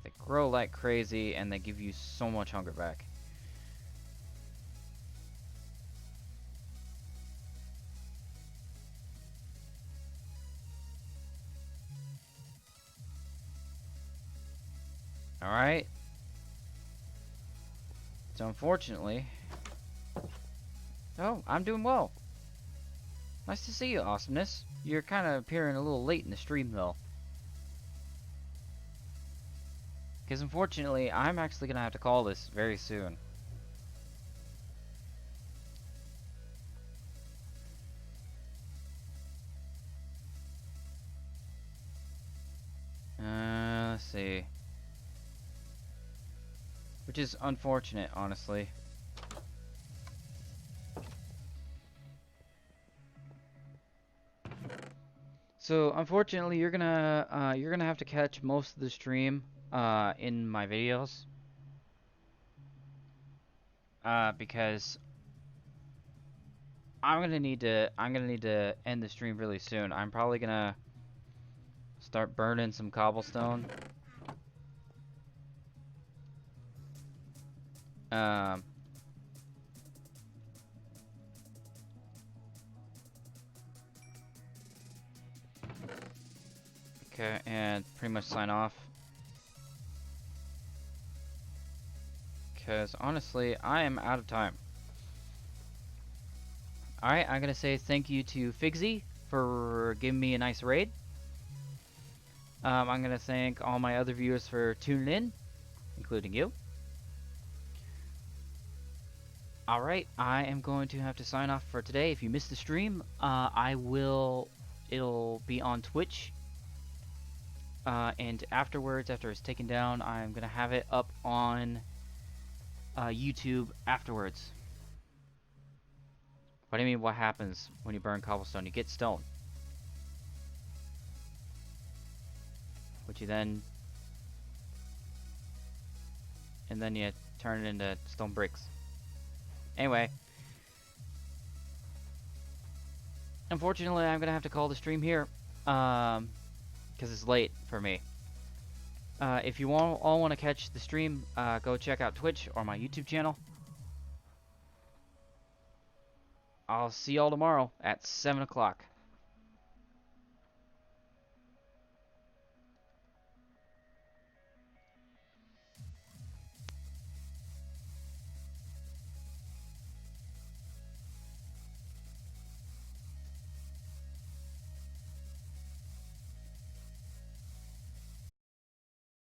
They grow like crazy and they give you so much hunger back. Alright, So unfortunately... Oh, I'm doing well. Nice to see you, Awesomeness. You're kind of appearing a little late in the stream, though. Because unfortunately, I'm actually going to have to call this very soon. Let's see. Which is unfortunate, honestly. So unfortunately, you're gonna have to catch most of the stream in my videos because I'm gonna need to end the stream really soon. I'm probably gonna start burning some cobblestone. Um, okay, and pretty much sign off. Because honestly, I am out of time. Alright, I'm gonna say thank you to Figsy for giving me a nice raid. I'm gonna thank all my other viewers for tuning in, including you. Alright, I am going to have to sign off for today. If you missed the stream, it'll be on Twitch. And afterwards, after it's taken down, I'm gonna have it up on YouTube afterwards. What do you mean, what happens when you burn cobblestone? You get stone. Which you then... And then you turn it into stone bricks. Anyway. Unfortunately, I'm gonna have to call the stream here. Because it's late for me. If you all want to catch the stream, go check out Twitch or my YouTube channel. I'll see y'all tomorrow at 7 o'clock.